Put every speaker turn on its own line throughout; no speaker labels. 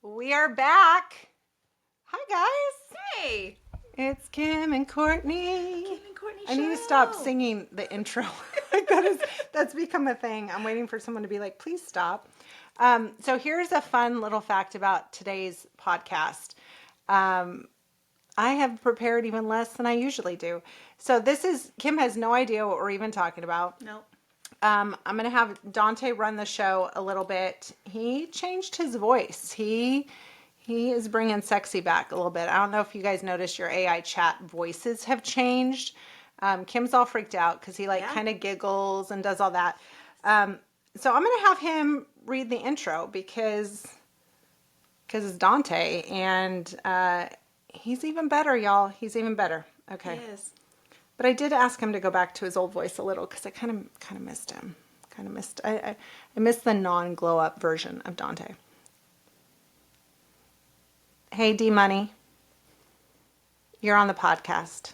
We are back. Hi, guys.
Hey.
It's Kim and Courtney.
Kim and Courtney
I need to stop singing the intro. That's become a thing. I'm waiting for someone to be like, please stop. So here's a fun little fact about today's podcast. I have prepared even less than I usually do. So Kim has no idea what we're even talking about.
Nope.
I'm going to have Dante run the show a little bit. He changed his voice. He is bringing sexy back a little bit. I don't know if you guys noticed your AI chat voices have changed. Kim's all freaked out because he kind of giggles and does all that. So I'm going to have him read the intro because it's Dante, and he's even better, y'all. He's even better. Okay.
Yes.
But I did ask him to go back to his old voice a little because I kind of missed him. I missed the non-glow up version of Dante. Hey, D Money, you're on the podcast.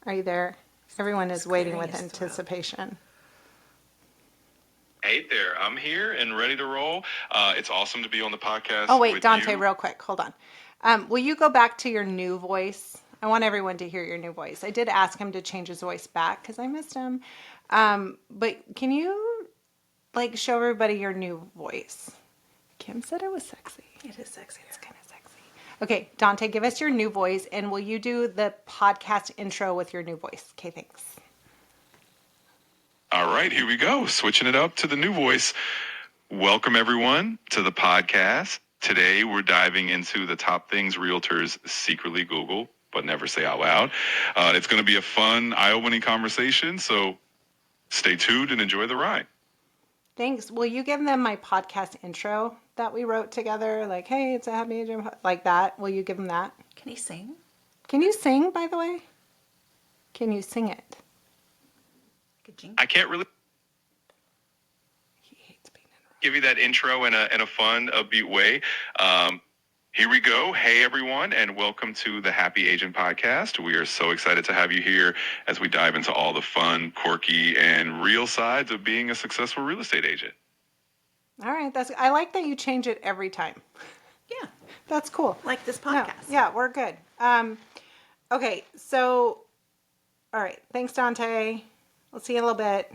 Are you there? Everyone is waiting with anticipation.
Hey there, I'm here and ready to roll. It's awesome to be on the podcast.
Oh, wait, Dante, real quick. Hold on. Will you go back to your new voice? I want everyone to hear your new voice. I did ask him to change his voice back because I missed him. But can you, show everybody your new voice? Kim said it was sexy.
It is sexy.
It's kind of sexy. Okay, Dante, give us your new voice, and will you do the podcast intro with your new voice? Okay, thanks.
All right, here we go. Switching it up to the new voice. Welcome, everyone, to the podcast. Today, we're diving into the top things realtors secretly Google, but never say out loud. It's going to be a fun, eye-opening conversation, so stay tuned and enjoy the ride.
Thanks. Will you give them my podcast intro that we wrote together? Like, hey, it's a happy agent, like that. Will you give them that?
Can he sing?
Can you sing, by the way? Can you sing it?
I can't really
He hates being interrupted.
give you that intro in a fun, upbeat way. Here we go. Hey, everyone, and welcome to the Happy Agent Podcast. We are so excited to have you here as we dive into all the fun, quirky, and real sides of being a successful real estate agent.
All right. I like that you change it every time.
Yeah.
That's cool.
Like this podcast.
No, yeah, we're good. Okay, so, all right. Thanks, Dante. We'll see you in a little bit.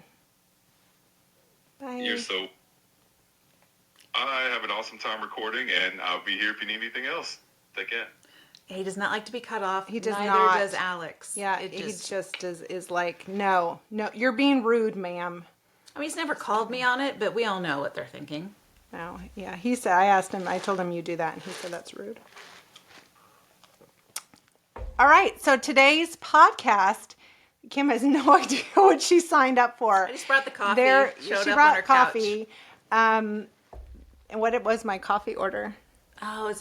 Bye.
I have an awesome time recording, and I'll be here if you need anything else. Take care.
He does not like to be cut off.
He does
Neither
not.
does Alex.
Yeah, he just is like, no, you're being rude, ma'am.
I mean, he's never called me on it, but we all know what they're thinking.
No, yeah. He said, I told him you do that, and he said that's rude. All right, so today's podcast, Kim has no idea what she signed up for.
I just brought the coffee.
She brought coffee. And what was my coffee order?
Oh,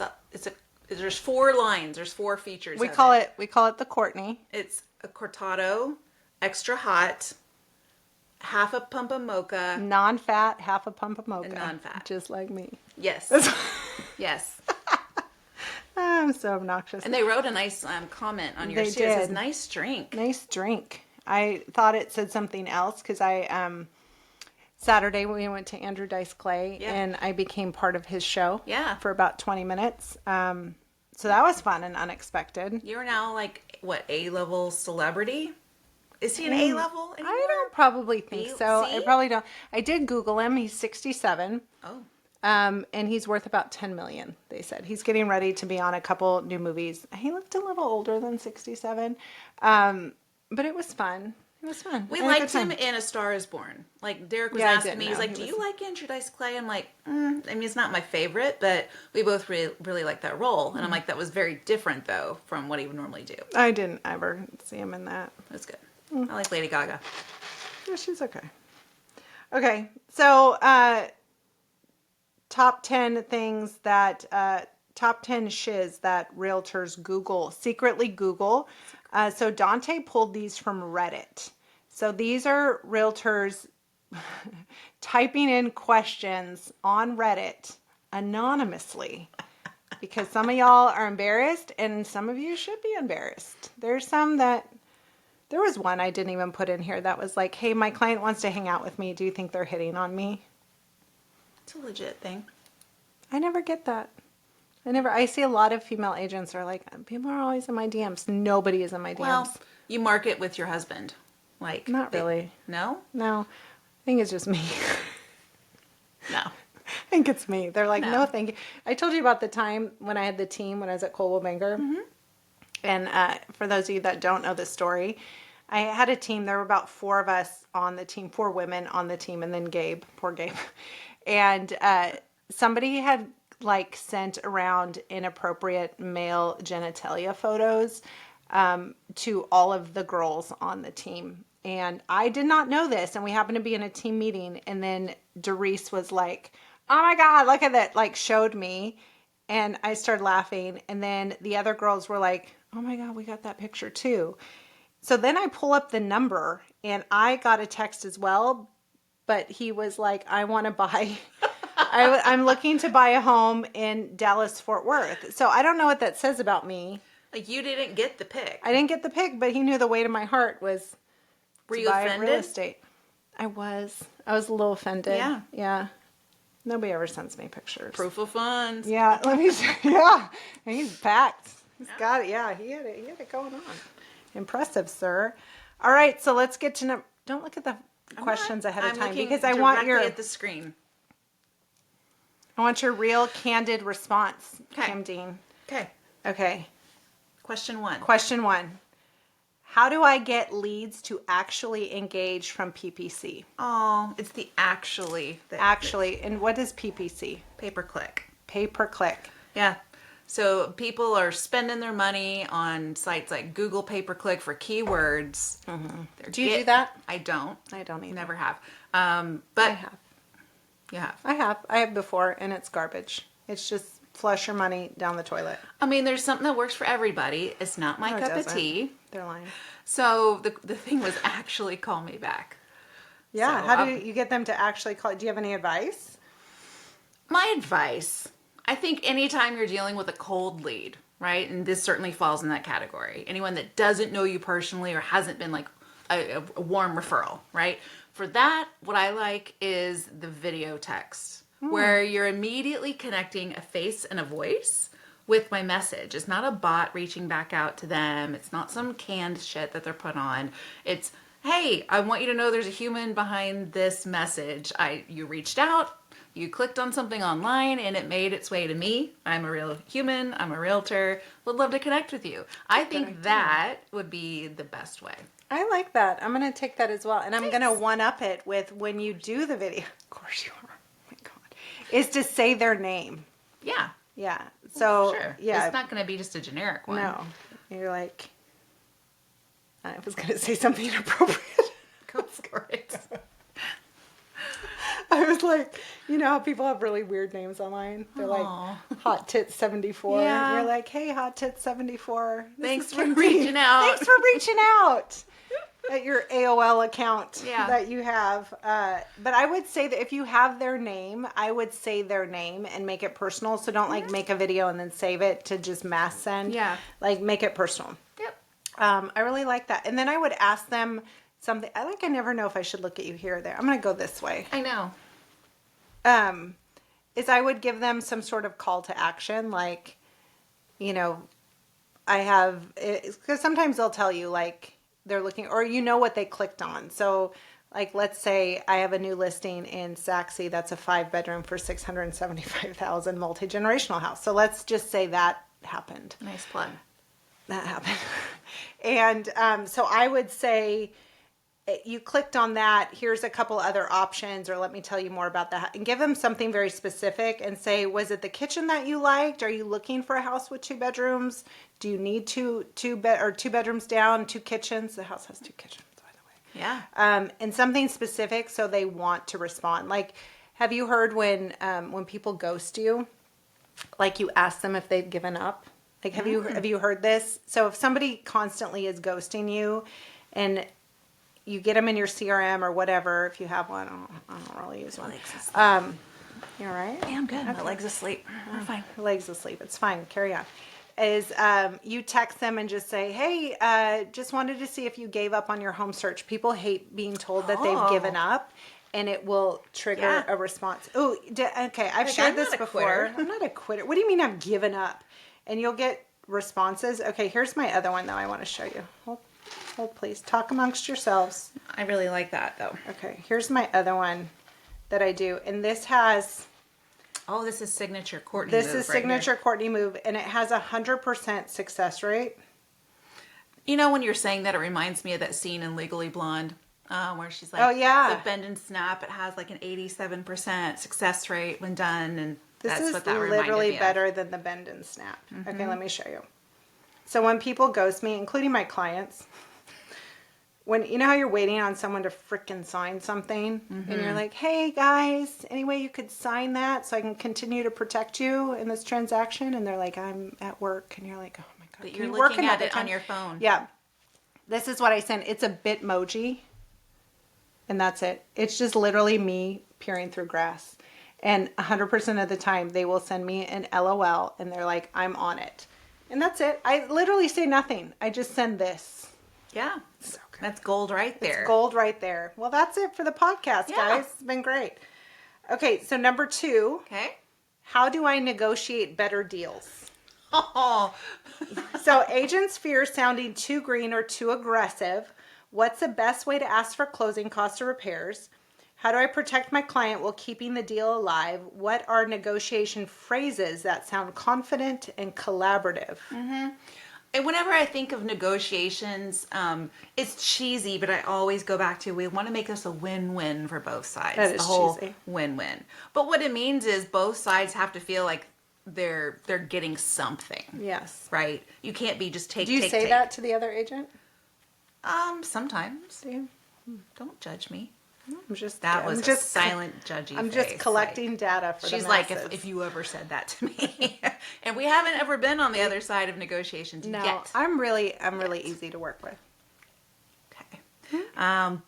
there's 4 lines. There's 4 features.
We call it the Courtney.
It's a cortado, extra hot, half a pump of mocha.
Non-fat, half a pump of mocha.
Non-fat.
Just like me.
Yes. Yes.
I'm so obnoxious.
And they wrote a nice comment on yours too. It says, nice drink.
Nice drink. I thought it said something else because Saturday we went to Andrew Dice Clay and I became part of his show for about 20 minutes. So that was fun and unexpected.
You're now A-level celebrity? Is he an A-level anymore?
I don't probably think so. I probably don't. I did Google him. He's 67.
Oh.
And he's worth about 10 million, they said. He's getting ready to be on a couple new movies. He looked a little older than 67. But it was fun. It was fun.
We liked him in A Star Is Born. Derek was asking me, he's like, do you like Andrew Dice Clay? I'm like, I mean, it's not my favorite, but we both really like that role. And I'm like, that was very different, though, from what he would normally do.
I didn't ever see him in that.
It was good. I like Lady Gaga.
Yeah, she's okay. Okay, so top 10 things that... top 10 shiz that realtors secretly Google. So Dante pulled these from Reddit. So these are realtors typing in questions on Reddit anonymously because some of y'all are embarrassed and some of you should be embarrassed. There's some There was one I didn't even put in here that was like, hey, my client wants to hang out with me. Do you think they're hitting on me?
It's a legit thing.
I never get that. I see a lot of female agents are like, people are always in my DMs. Nobody is in my DMs.
Well, you market with your husband. Like,
Not really.
No?
No. I think it's just me.
No.
I think it's me. They're like, no, thank you. I told you about the time when I had the team when I was at Coldwell Banker. Mm-hmm. And for those of you that don't know the story, I had a team. There were about 4 of us on the team, 4 women on the team, and then Gabe, poor Gabe. And somebody had like sent around inappropriate male genitalia photos to all of the girls on the team. And I did not know this. And we happened to be in a team meeting. And then Doris was like, oh my God, look at that. Like showed me. And I started laughing. And then the other girls were like, oh my God, we got that picture too. So then I pull up the number and I got a text as well. But he was like, I want to buy, I'm looking to buy a home in Dallas, Fort Worth. So I don't know what that says about me.
Like you didn't get the pic.
I didn't get the pic, but he knew the weight of my heart was
Were
to
you
buy
offended?
real estate. I was a little offended.
Yeah.
Yeah. Nobody ever sends me pictures.
Proof of funds.
Yeah. Let me see. Yeah. And he's packed. He's got it. Yeah. He had it going on. Impressive, sir. All right. So let's get to don't look at the questions ahead of time because I want your
at the screen.
I want your real candid response,
Okay.
Kim Dean.
Okay.
Question
1.
Question 1. How do I get leads to actually engage from PPC?
Oh, it's the actually.
And what is PPC?
Pay-per-click.
Pay-per-click.
Yeah. So people are spending their money on sites like Google pay-per-click for keywords.
Mm-hmm. Do you do that?
I don't.
I don't either.
Never have.
I
But
have.
You have.
I have before, and it's garbage. It's just flush your money down the toilet.
I mean, there's something that works for everybody. It's not my cup of tea.
They're lying.
So the thing was actually call me back.
Yeah.
So,
How do you get them to actually call? Do you have any advice?
My advice, I think anytime you're dealing with a cold lead, right? And this certainly falls in that category. Anyone that doesn't know you personally or hasn't been like a warm referral, right? For that, what I like is the video text, where you're immediately connecting a face and a voice with my message. It's not a bot reaching back out to them. It's not some canned shit that they're put on. It's, hey, I want you to know there's a human behind this message. You reached out, you clicked on something online, and it made its way to me. I'm a real human. I'm a realtor. Would love to connect with you. I think that would be the best way.
I like that. I'm going to take that as well. And I'm going to one-up it with when you do the video. Of course you are. Oh my God. Is to say their name.
Yeah.
Yeah. So,
Sure.
yeah.
It's not going to be just a generic one.
No. You're like, I was going to say something inappropriate.
Go for it.
I was like, you know how people have really weird names online? They're like Hot Tits 74.
Yeah.
You're like, hey, Hot Tits 74.
Thanks for reaching out.
Thanks for reaching out. At your AOL account that you have. But I would say that if you have their name, I would say their name and make it personal. So don't like make a video and then save it to just mass send. Yeah. Like make it personal.
Yep.
I really like that. And then I would ask them something. I never know if I should look at you here or there. I'm going to go this way.
I know.
Is I would give them some sort of call to action. Like, you know, I have, because sometimes they'll tell you like, they're looking, or you know what they clicked on. So like, let's say I have a new listing in Saxe that's a 5-bedroom for $675,000 multi-generational house. So let's just say that happened.
Nice plug.
That happened. And so I would say, you clicked on that, here's a couple other options, or let me tell you more about that. And give them something very specific and say, was it the kitchen that you liked? Are you looking for a house with 2 bedrooms? Do you need two bedrooms down, 2 kitchens? The house has 2 kitchens, by the way.
Yeah.
And something specific so they want to respond. Like, have you heard when people ghost you, like you ask them if they've given up? Like, have you heard this? So if somebody constantly is ghosting you and you get them in your CRM or whatever, if you have one, I don't really use one. You all right?
Yeah, I'm good. Okay. My leg's asleep. We're fine.
Her leg's asleep. It's fine. Carry on. is you text them and just say, hey, just wanted to see if you gave up on your home search. People hate being told that they've given up, and it will trigger a response. Oh, okay, I've shared this before. I'm not a quitter. What do you mean I've given up? And you'll get responses. Okay, here's my other one, though, I want to show you. Hold, please. Talk amongst yourselves.
I really like that, though.
Okay, here's my other one that I do. And this has...
Oh, this is signature Courtney
This
move
is
right
signature
here.
Courtney move, and it has 100% success rate.
You know, when you're saying that, it reminds me of that scene in Legally Blonde where she's like,
oh, yeah.
the bend and snap. It has like an 87% success rate when done, and
This
that's
is
what that reminded
literally
me
better
of.
than the bend and snap. Okay, let me show you. So when people ghost me, including my clients, when you know how you're waiting on someone to frickin' sign something, and you're like, hey guys, any way you could sign that so I can continue to protect you in this transaction? And they're like, I'm at work. And you're like, oh my God.
But
can
you're
you work
looking at
another
it
time?
on your phone.
Yeah. This is what I send. It's a Bitmoji. And that's it. It's just literally me peering through grass. And 100% of the time, they will send me an LOL, and they're like, I'm on it. And that's it. I literally say nothing. I just send this.
Yeah.
So good.
That's gold right there.
It's gold right there. Well, that's it for the podcast, guys. It's been great. Okay, so number 2.
Okay.
How do I negotiate better deals?
Oh.
So agents fear sounding too green or too aggressive. What's the best way to ask for closing costs or repairs? How do I protect my client while keeping the deal alive? What are negotiation phrases that sound confident and collaborative?
And whenever I think of negotiations, it's cheesy, but I always go back to we want to make this a win-win for both sides.
That is
the whole
cheesy.
Win-win. But what it means is both sides have to feel like they're getting something.
Yes.
Right? You can't be just take.
Do you say that to the other agent?
Sometimes.
Do you?
Don't judge me.
I'm just
That was
I'm
a
just
silent judgy
I'm
face.
just collecting data for
She's
the
like,
masses.
if you ever said that to me. And we haven't ever been on the other side of negotiations
no,
yet.
I'm really easy to work with.
Okay.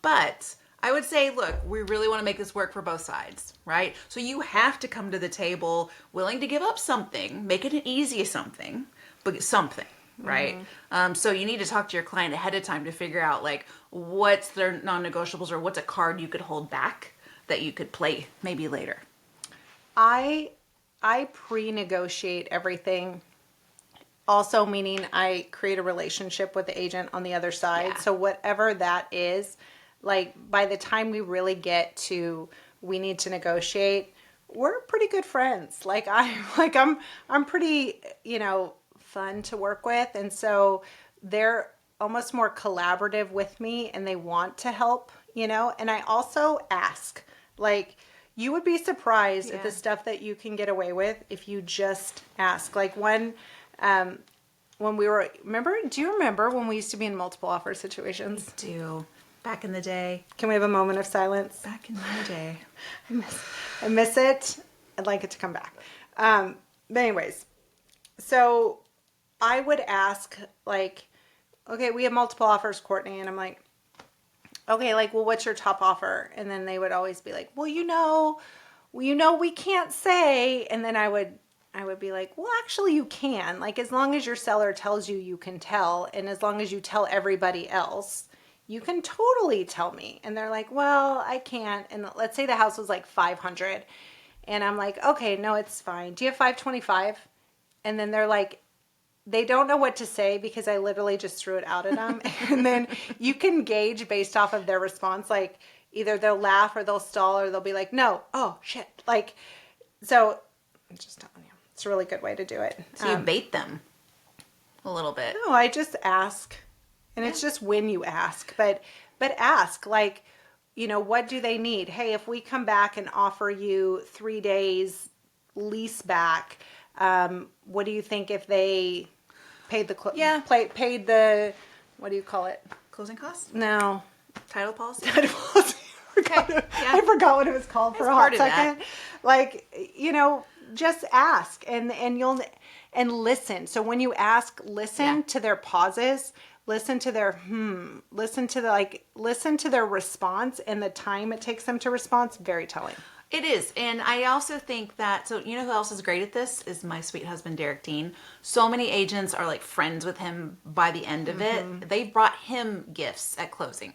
But I would say, look, we really want to make this work for both sides, right? So you have to come to the table willing to give up something, make it an easy something, but something, right? So you need to talk to your client ahead of time to figure out like what's their non-negotiables or what's a card you could hold back that you could play maybe later.
I pre-negotiate everything. Also meaning I create a relationship with the agent on the other side.
Yeah.
So whatever that is, like by the time we really get to we need to negotiate, we're pretty good friends. I'm pretty, fun to work with, and so they're almost more collaborative with me and they want to help, and I also ask, like, you would be surprised at the stuff that you can get away with if you just ask. Like when we were, do you remember when we used to be in multiple offer situations?
I do. Back in the day.
Can we have a moment of silence?
Back in my day.
I miss it. I'd like it to come back. But anyways, so I would ask, like, okay, we have multiple offers, Courtney. And I'm like, okay, like, well, what's your top offer? And then they would always be like, well, we can't say. And then I would be like, well, actually you can. Like, as long as your seller tells you, you can tell. And as long as you tell everybody else, you can totally tell me. And they're like, well, I can't. And let's say the house was like 500. And I'm like, okay, no, it's fine. Do you have 525? And then they're like, they don't know what to say because I literally just threw it out at them. And then you can gauge based off of their response. Like either they'll laugh or they'll stall or they'll be like, no, oh shit. Like, so I'm just telling you, it's a really good way to do it.
So you bait them a little bit.
No, I just ask. And it's just when you ask, but ask, like, what do they need? Hey, if we come back and offer you 3 days lease back, what do you think if they paid the paid the, what do you call it?
Closing costs?
No.
Title policy?
Title policy. I forgot what it was called for a hot second. Like, just ask and you'll listen. So when you ask, listen to their pauses. Listen to their listen to their response and the time it takes them to respond. Very telling.
It is. And I also think that, so you know who else is great at this? Is my sweet husband, Derek Dean. So many agents are like friends with him by the end of it. They brought him gifts at closing.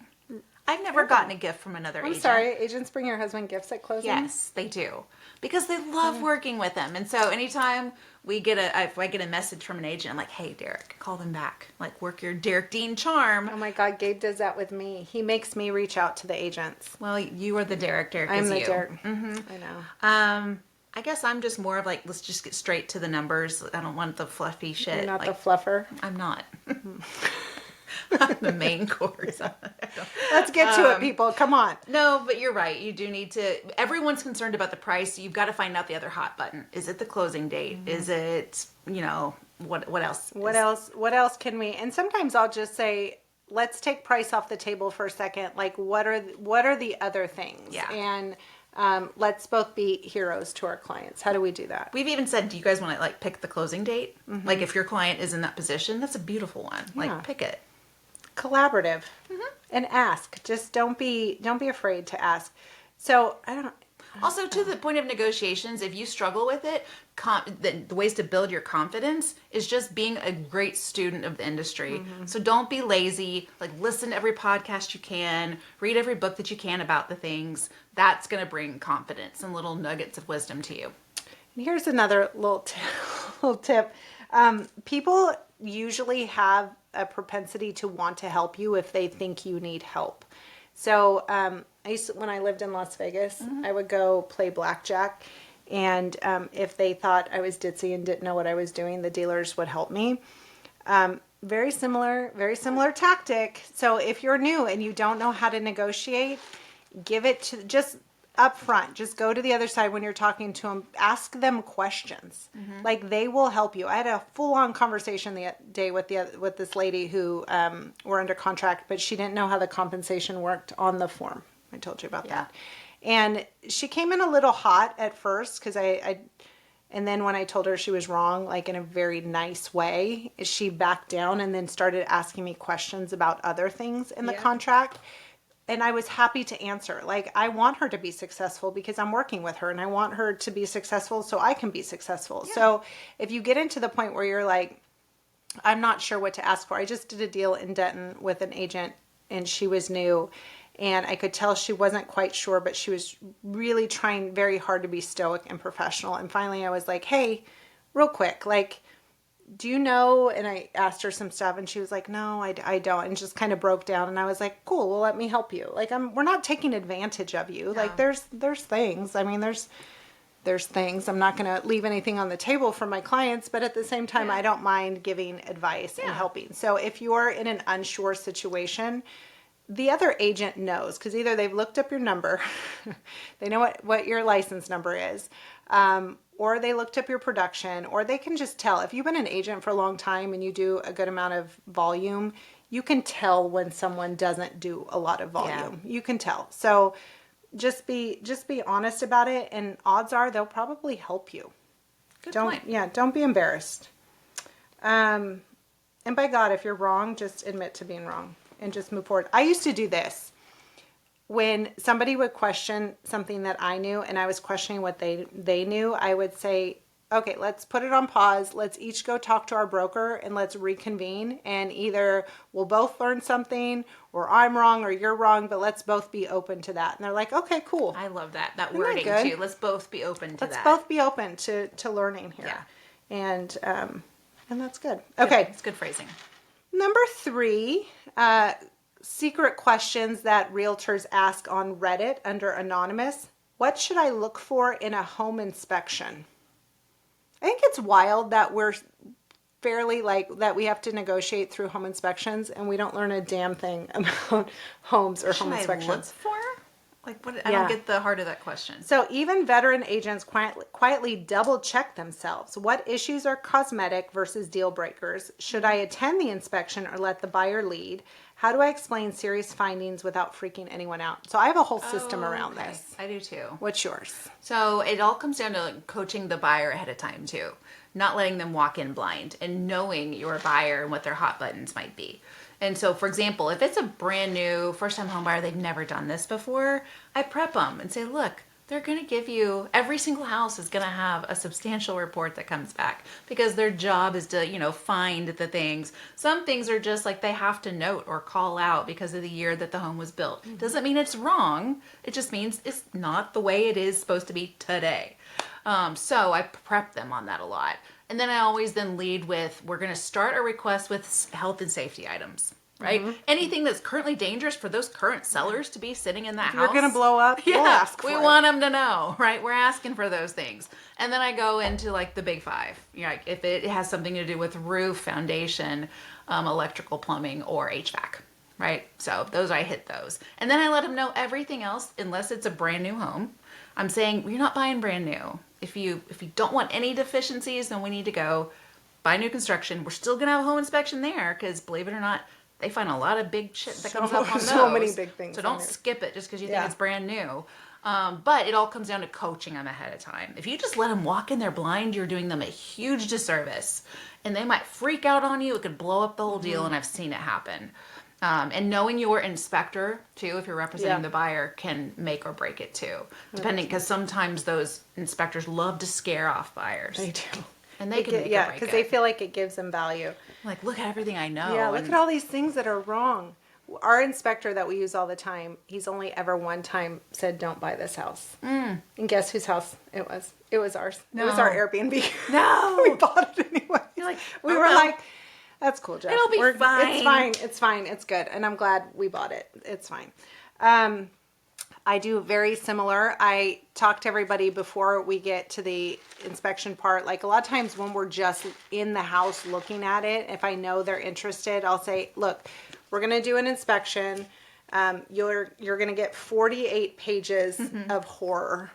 I've never gotten a gift from another agent.
I'm sorry, agents bring your husband gifts at closing?
Yes, they do. Because they love working with him. And so anytime if I get a message from an agent, I'm like, hey, Derek, call them back. Like, work your Derek Dean charm.
Oh my God, Gabe does that with me. He makes me reach out to the agents.
Well, you are the Derek. Derek
I'm
is
the
you.
Derek. I know.
I guess I'm just more of like, let's just get straight to the numbers. I don't want the fluffy shit.
You're not
like,
the fluffer.
I'm not. I'm the main course.
Let's get to it, people. Come on.
No, but you're right. You do need to. Everyone's concerned about the price. So you've got to find out the other hot button. Is it the closing date? Is it, what else?
What else can we? And sometimes I'll just say, let's take price off the table for a second. Like, what are the other things?
Yeah.
And let's both be heroes to our clients. How do we do that?
We've even said, do you guys want to like pick the closing date? Like if your client is in that position, that's a beautiful one.
Yeah.
Like pick it.
Collaborative and ask. Just don't be afraid to ask. So
Also, to the point of negotiations, if you struggle with it, the ways to build your confidence is just being a great student of the industry. So don't be lazy. Like, listen to every podcast you can, read every book that you can about the things. That's going to bring confidence and little nuggets of wisdom to you.
And here's another little tip. People usually have a propensity to want to help you if they think you need help. So when I lived in Las Vegas, I would go play blackjack. And if they thought I was ditzy and didn't know what I was doing, the dealers would help me. Very similar tactic. So if you're new and you don't know how to negotiate, give it to just up front. Just go to the other side when you're talking to them. Ask them questions. Like, they will help you. I had a full-on conversation the day with this lady who were under contract, but she didn't know how the compensation worked on the form. I told you about that. And she came in a little hot at first because and then when I told her she was wrong, like in a very nice way, she backed down and then started asking me questions about other things in the contract. And I was happy to answer. Like, I want her to be successful because I'm working with her and I want her to be successful so I can be successful. Yeah. So if you get into the point where you're like, I'm not sure what to ask for. I just did a deal in Denton with an agent and she was new and I could tell she wasn't quite sure, but she was really trying very hard to be stoic and professional. And finally I was like, hey, real quick, like, do you know? And I asked her some stuff and she was like, no, I don't. And just kind of broke down. And I was like, cool, well, let me help you. Like, we're not taking advantage of you. No. Like, there's things. I mean, there's things. I'm not going to leave anything on the table for my clients, but at the same time, I don't mind giving advice and helping. So if you're in an unsure situation, the other agent knows, because either they've looked up your number, they know what your license number is, or they looked up your production, or they can just tell. If you've been an agent for a long time and you do a good amount of volume, you can tell when someone doesn't do a lot of volume. Yeah. You can tell. So just be honest about it, and odds are they'll probably help you.
Good point.
Yeah, don't be embarrassed. And by God, if you're wrong, just admit to being wrong and just move forward. I used to do this. When somebody would question something that I knew and I was questioning what they knew, I would say, okay, let's put it on pause. Let's each go talk to our broker and let's reconvene. And either we'll both learn something, or I'm wrong or you're wrong, but let's both be open to that. And they're like, okay, cool.
I love that. That wording too. Let's both be open to that.
Let's both be open to learning here.
Yeah.
And that's good. Okay.
It's good phrasing.
Number 3, secret questions that realtors ask on Reddit under anonymous. What should I look for in a home inspection? I think it's wild that we're fairly that we have to negotiate through home inspections and we don't learn a damn thing about homes or home inspections.
Look for? Like, what? I don't get the heart of that question.
So even veteran agents quietly double check themselves. What issues are cosmetic versus deal breakers? Should I attend the inspection or let the buyer lead? How do I explain serious findings without freaking anyone out? So I have a whole system around this.
I do too.
What's yours?
So it all comes down to coaching the buyer ahead of time too. Not letting them walk in blind and knowing your buyer and what their hot buttons might be. And so, for example, if it's a brand new first-time home buyer, they've never done this before, I prep them and say, look, They're going to give you, every single house is going to have a substantial report that comes back because their job is to, find the things. Some things are just like they have to note or call out because of the year that the home was built. Doesn't mean it's wrong. It just means it's not the way it is supposed to be today. So I prep them on that a lot. And then I always then lead with, we're going to start a request with health and safety items. Right? Anything that's currently dangerous for those current sellers to be sitting in that house.
You're going to blow up.
Yeah,
we'll ask for
we
it.
want them to know, right? We're asking for those things. And then I go into like the big five. Like if it has something to do with roof, foundation, electrical, plumbing, or HVAC, right? So those, I hit those. And then I let them know everything else, unless it's a brand new home. I'm saying, you're not buying brand new. If you don't want any deficiencies, then we need to go buy new construction. We're still going to have a home inspection there because, believe it or not, they find a lot of big shit that comes up on those.
So many big things.
So don't skip it just because you think it's brand new. But it all comes down to coaching them ahead of time. If you just let them walk in there blind, you're doing them a huge disservice. And they might freak out on you. It could blow up the whole deal, and I've seen it happen. And knowing your inspector, too, if you're representing the buyer, can make or break it, too. Depending, because sometimes those inspectors love to scare off buyers.
They do.
And they can make or break it.
because they feel like it gives them value.
Like, look at everything I know.
Yeah, look at all these things that are wrong. Our inspector that we use all the time, he's only ever one time said, don't buy this house. And guess whose house it was? It was ours.
No.
It was our Airbnb.
No.
We bought it anyway.
You're like,
we were like, that's cool, Jeff.
It'll be fine.
It's fine. It's fine. It's good. And I'm glad we bought it. It's fine. I do very similar. I talk to everybody before we get to the inspection part. Like a lot of times when we're just in the house looking at it, if I know they're interested, I'll say, look, we're going to do an inspection. You're going to get 48 pages of horror.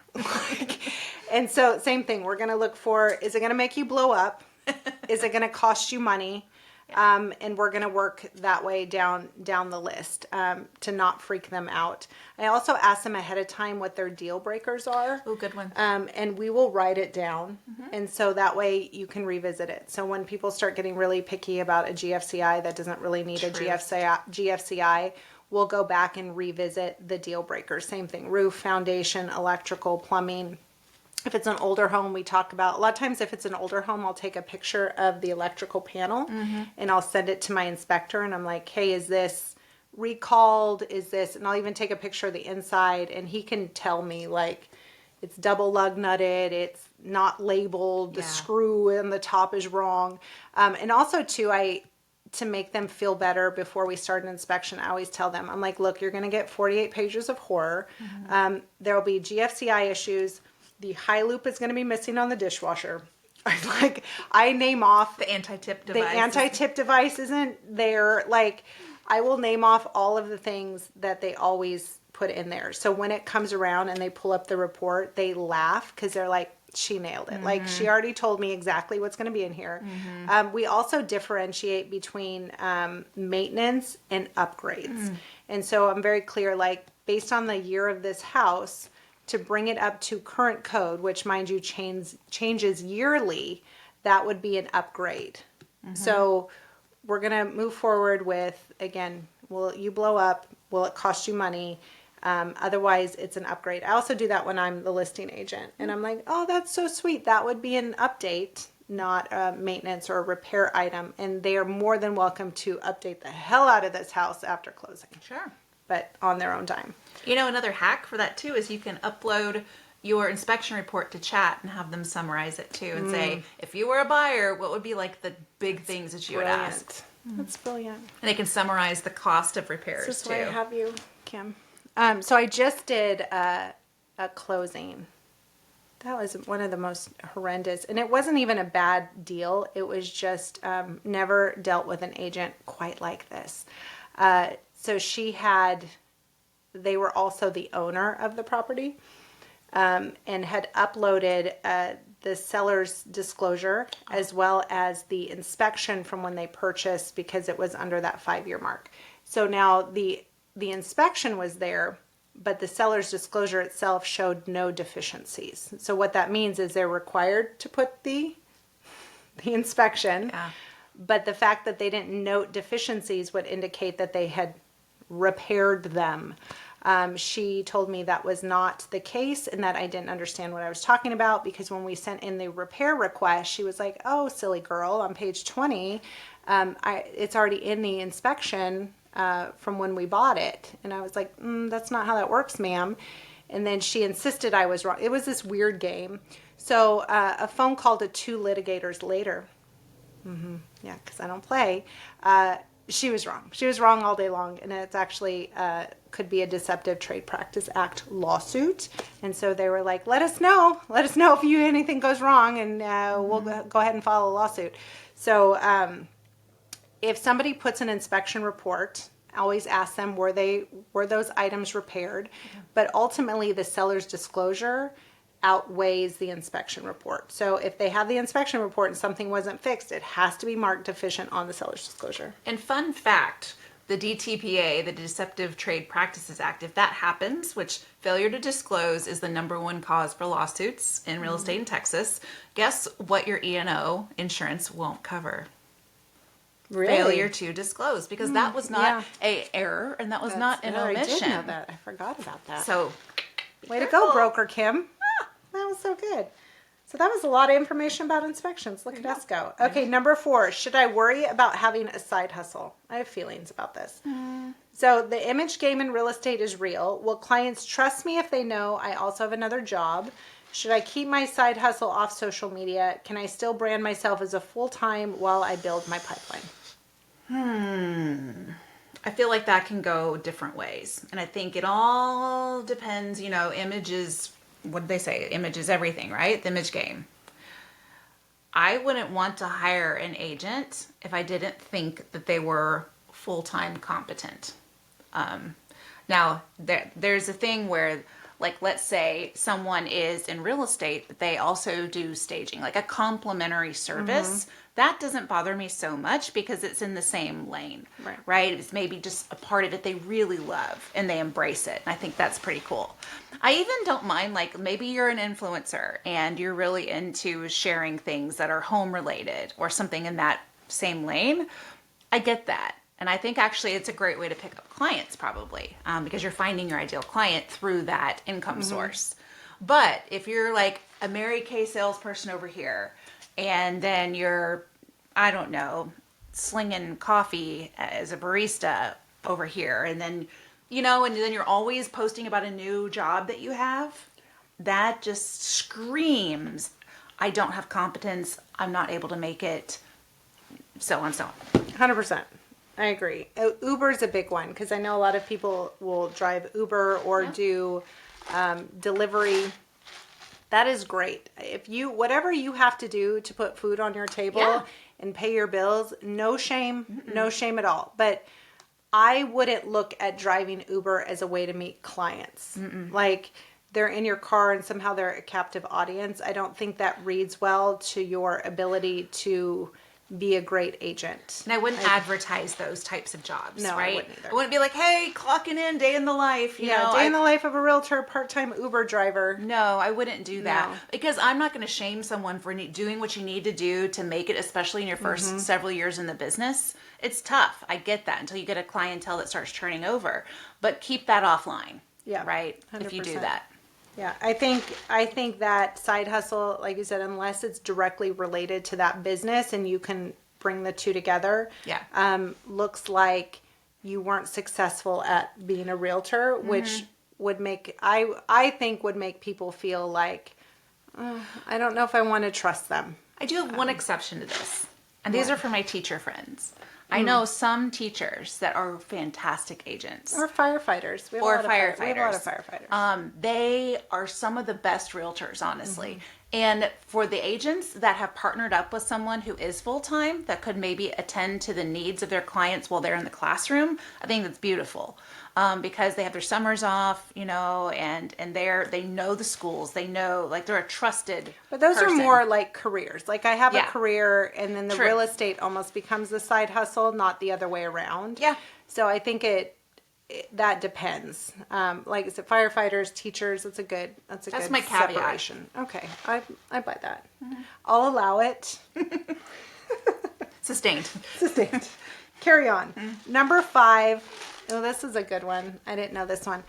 And so same thing. We're going to look for, is it going to make you blow up? Is it going to cost you money? And we're going to work that way down the list to not freak them out. I also ask them ahead of time what their deal breakers are.
Oh, good one.
And we will write it down. And so that way you can revisit it. So when people start getting really picky about a GFCI that doesn't really need a GFCI, we'll go back and revisit the deal breakers. Same thing, roof, foundation, electrical, plumbing. If it's an older home, we talk about, a lot of times if it's an older home, I'll take a picture of the electrical panel and I'll send it to my inspector and I'm like, hey, is this recalled? Is this, and I'll even take a picture of the inside and he can tell me like, it's double lug nutted, it's not labeled, the screw in the top is wrong. And also too, to make them feel better before we start an inspection, I always tell them, I'm like, look, you're going to get 48 pages of horror. There'll be GFCI issues. The high loop is going to be missing on the dishwasher. I name off
The anti-tip device.
The anti-tip device isn't there. Like, I will name off all of the things that they always put in there. So when it comes around and they pull up the report, they laugh because they're like, she nailed it. Like, she already told me exactly what's going to be in here. We also differentiate between maintenance and upgrades. And so I'm very clear, like, based on the year of this house, to bring it up to current code, which, mind you, changes yearly, that would be an upgrade. So we're going to move forward with, again, will you blow up? Will it cost you money? Otherwise, it's an upgrade. I also do that when I'm the listing agent. And I'm like, oh, that's so sweet. That would be an update, not a maintenance or a repair item. And they are more than welcome to update the hell out of this house after closing.
Sure.
But on their own time.
You know, another hack for that too is you can upload your inspection report to chat and have them summarize it too and say, if you were a buyer, what would be like the big things that you would ask?
That's brilliant.
And they can summarize the cost of repairs
This is
too.
why I have you, Kim. So I just did a closing. That was one of the most horrendous, and it wasn't even a bad deal. It was just never dealt with an agent quite like this. So they were also the owner of the property, and had uploaded the seller's disclosure as well as the inspection from when they purchased because it was under that 5-year mark. So now the inspection was there, but the seller's disclosure itself showed no deficiencies. So what that means is they're required to put the inspection, but the fact that they didn't note deficiencies would indicate that they had repaired them. She told me that was not the case and that I didn't understand what I was talking about, because when we sent in the repair request, she was like, oh, silly girl, on page 20, it's already in the inspection from when we bought it. And I was like, that's not how that works, ma'am. And then she insisted I was wrong. It was this weird game. So a phone call to 2 litigators later. Yeah, because I don't play. She was wrong. She was wrong all day long. And it's actually could be a Deceptive Trade Practice Act lawsuit. And so they were like, let us know. Let us know if anything goes wrong, and we'll go ahead and file a lawsuit. So if somebody puts an inspection report, I always ask them, were those items repaired? But ultimately, the seller's disclosure outweighs the inspection report. So if they have the inspection report and something wasn't fixed, it has to be marked deficient on the seller's disclosure.
And fun fact, the DTPA, the Deceptive Trade Practices Act, if that happens, which failure to disclose is the #1 cause for lawsuits in real estate in Texas, guess what your E&O insurance won't cover?
Really?
Failure to disclose, because that was not a error, and that was not an omission.
I did know that. I forgot about that.
So,
way to go, Broker Kim. That was so good. So that was a lot of information about inspections. Look at us go. Okay, number 4. Should I worry about having a side hustle? I have feelings about this. So the image game in real estate is real. Will clients trust me if they know I also have another job? Should I keep my side hustle off social media? Can I still brand myself as a full-time while I build my pipeline?
I feel like that can go different ways. And I think it all depends, image is, what did they say? Image is everything, right? The image game. I wouldn't want to hire an agent if I didn't think that they were full-time competent. Now, there's a thing where, like, let's say someone is in real estate, but they also do staging, like a complimentary service. That doesn't bother me so much because it's in the same lane, right? It's maybe just a part of it they really love and they embrace it. And I think that's pretty cool. I even don't mind, like, maybe you're an influencer and you're really into sharing things that are home related or something in that same lane. I get that. And I think actually it's a great way to pick up clients probably, because you're finding your ideal client through that income source. But if you're like a Mary Kay salesperson over here, and then you're, I don't know, slinging coffee as a barista over here, and then, and then you're always posting about a new job that you have, that just screams, I don't have competence, I'm not able to make it, so on and so on.
100%. I agree. Uber is a big one because I know a lot of people will drive Uber or do delivery. That is great. Whatever you have to do to put food on your table and pay your bills, no shame, no shame at all. But I wouldn't look at driving Uber as a way to meet clients. Like, they're in your car and somehow they're a captive audience. I don't think that reads well to your ability to be a great agent.
And I wouldn't advertise those types of jobs,
no,
right?
I wouldn't either.
I wouldn't be like, hey, clocking in, day in the life. You know,
day in the life of a realtor, part-time Uber driver.
No, I wouldn't do that because I'm not going to shame someone for doing what you need to do to make it, especially in your first several years in the business. It's tough. I get that until you get a clientele that starts turning over, but keep that offline. Yeah. Right. 100%. If you do that.
Yeah, I think that side hustle, like you said, unless it's directly related to that business and you can bring the two together, looks like you weren't successful at being a realtor, which would make, I think would make people feel like, I don't know if I want to trust them.
I do have one exception to this, and these are for my teacher friends. I know some teachers that are fantastic agents.
Or firefighters. We have a lot of firefighters.
They are some of the best realtors, honestly. And for the agents that have partnered up with someone who is full-time that could maybe attend to the needs of their clients while they're in the classroom, I think that's beautiful. Because they have their summers off, and they know the schools. They know, like, they're a trusted
But those person. Are more like careers. Like, I have a career, and then the real estate almost becomes the side hustle, not the other way around. Yeah. So I think that depends. Like I said, firefighters, teachers, that's good
my caveat.
Separation. Okay, I buy that. I'll allow it.
Sustained.
Carry on. Number 5. Oh, this is a good one. I didn't know this one.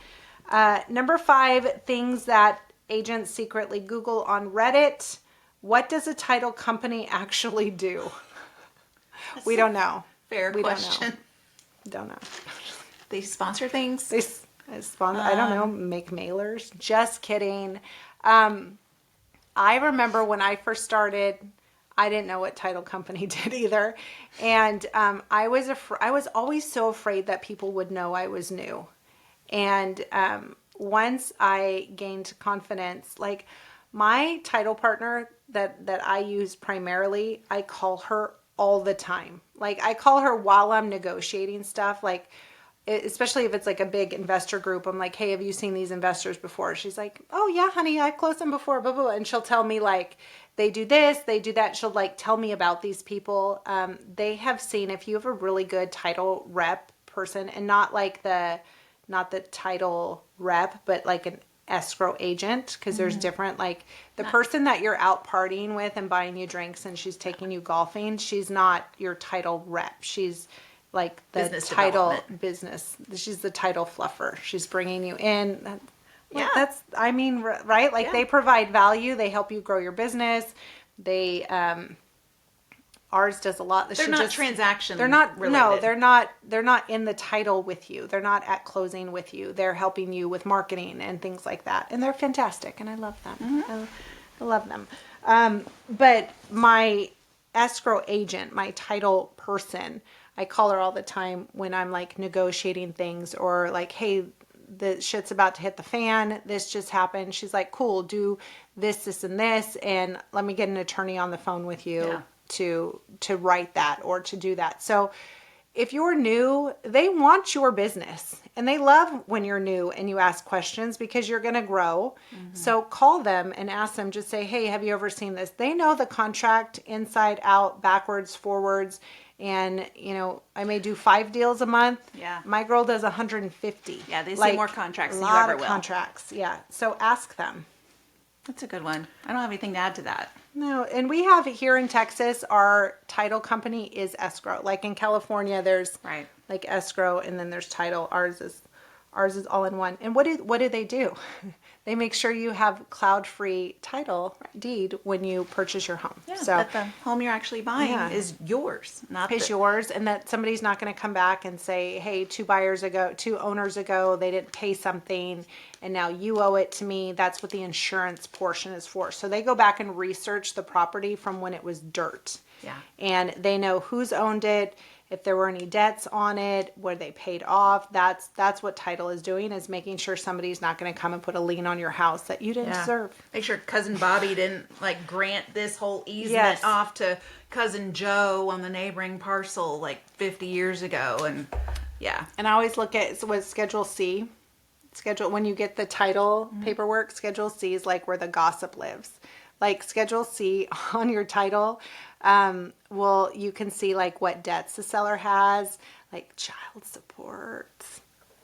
Number 5, things that agents secretly Google on Reddit. What does a title company actually do? We don't know.
Fair
we
question.
Don't know.
They sponsor things?
They sponsor, I don't know, make mailers. Just kidding. I remember when I first started, I didn't know what title company did either. And I was always so afraid that people would know I was new. And once I gained confidence, like my title partner that I use primarily, I call her all the time. Like I call her while I'm negotiating stuff, like especially if it's like a big investor group. I'm like, hey, have you seen these investors before? She's like, oh yeah, honey, I've closed them before, blah, blah, blah. And she'll tell me like, they do this, they do that. She'll like tell me about these people. They have seen, if you have a really good title rep person, and not the title rep, but like an escrow agent, because there's different, like the person that you're out partying with and buying you drinks and she's taking you golfing, she's not your title rep. She's like the
Business
title
development.
business. She's the title fluffer. She's bringing you in.
Yeah.
That's, I mean, right? Like
Yeah.
they provide value. They help you grow your business. They, ours does a lot.
They're not transaction
They're not,
related.
no, they're not in the title with you. They're not at closing with you. They're helping you with marketing and things like that. And they're fantastic. And I love them. I love them. But my escrow agent, my title person, I call her all the time when I'm like negotiating things or like, hey, the shit's about to hit the fan. This just happened. She's like, cool, do this, and this. And let me get an attorney on the phone with you to write that or to do that. So if you're new, they want your business and they love when you're new and you ask questions because you're going to grow. So call them and ask them, just say, hey, have you ever seen this? They know the contract inside out, backwards, forwards. And, you know, I may do 5 deals a month.
Yeah.
My girl does 150.
Yeah, they see more contracts than you
A lot
ever
of
will.
contracts. Yeah. So ask them.
That's a good one. I don't have anything to add to that.
No, and we have here in Texas, our title company is escrow. Like in California, there's
Right.
like escrow and then there's title. Ours is all in one. And what do they do? They make sure you have cloud-free title deed when you purchase your home.
Yeah,
So
that the home you're actually buying
Yeah.
is yours, not
is yours, and that somebody's not going to come back and say, hey, 2 owners ago, they didn't pay something and now you owe it to me. That's what the insurance portion is for. So they go back and research the property from when it was dirt.
Yeah.
And they know who's owned it, if there were any debts on it, where they paid off. That's what title is doing, is making sure somebody's not going to come and put a lien on your house that you didn't deserve.
Make sure cousin Bobby didn't like grant this whole easement
Yes.
off to cousin Joe on the neighboring parcel like 50 years ago. And yeah.
And I always look at Schedule C. When you get the title paperwork, Schedule C is like where the gossip lives. Like Schedule C on your title, you can see like what debts the seller has, like child support,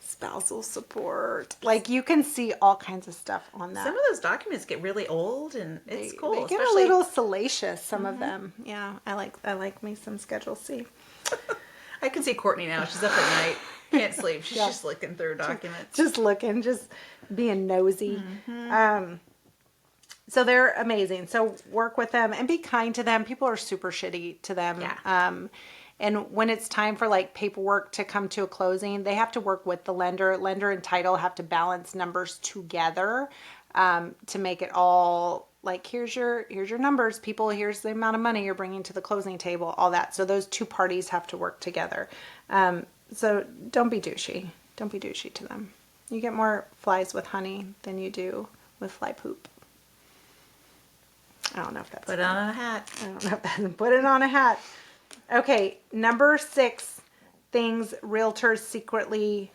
spousal support. Like you can see all kinds of stuff on that.
Some of those documents get really old and it's cool.
They get a little salacious, some of them. Yeah, I like me some Schedule C.
I can see Courtney now. She's up at night. Can't sleep. She's just looking through documents.
Just looking, just being nosy. So they're amazing. So work with them and be kind to them. People are super shitty to them.
Yeah.
And when it's time for like paperwork to come to a closing, they have to work with the lender. Lender and title have to balance numbers together to make it all like, here's your numbers, people. Here's the amount of money you're bringing to the closing table. All that. So those two parties have to work together. So don't be douchey. Don't be douchey to them. You get more flies with honey than you do with fly poop. I don't know if that's
Put on a hat.
I don't know if that's put it on a hat. Okay, number 6 things realtors secretly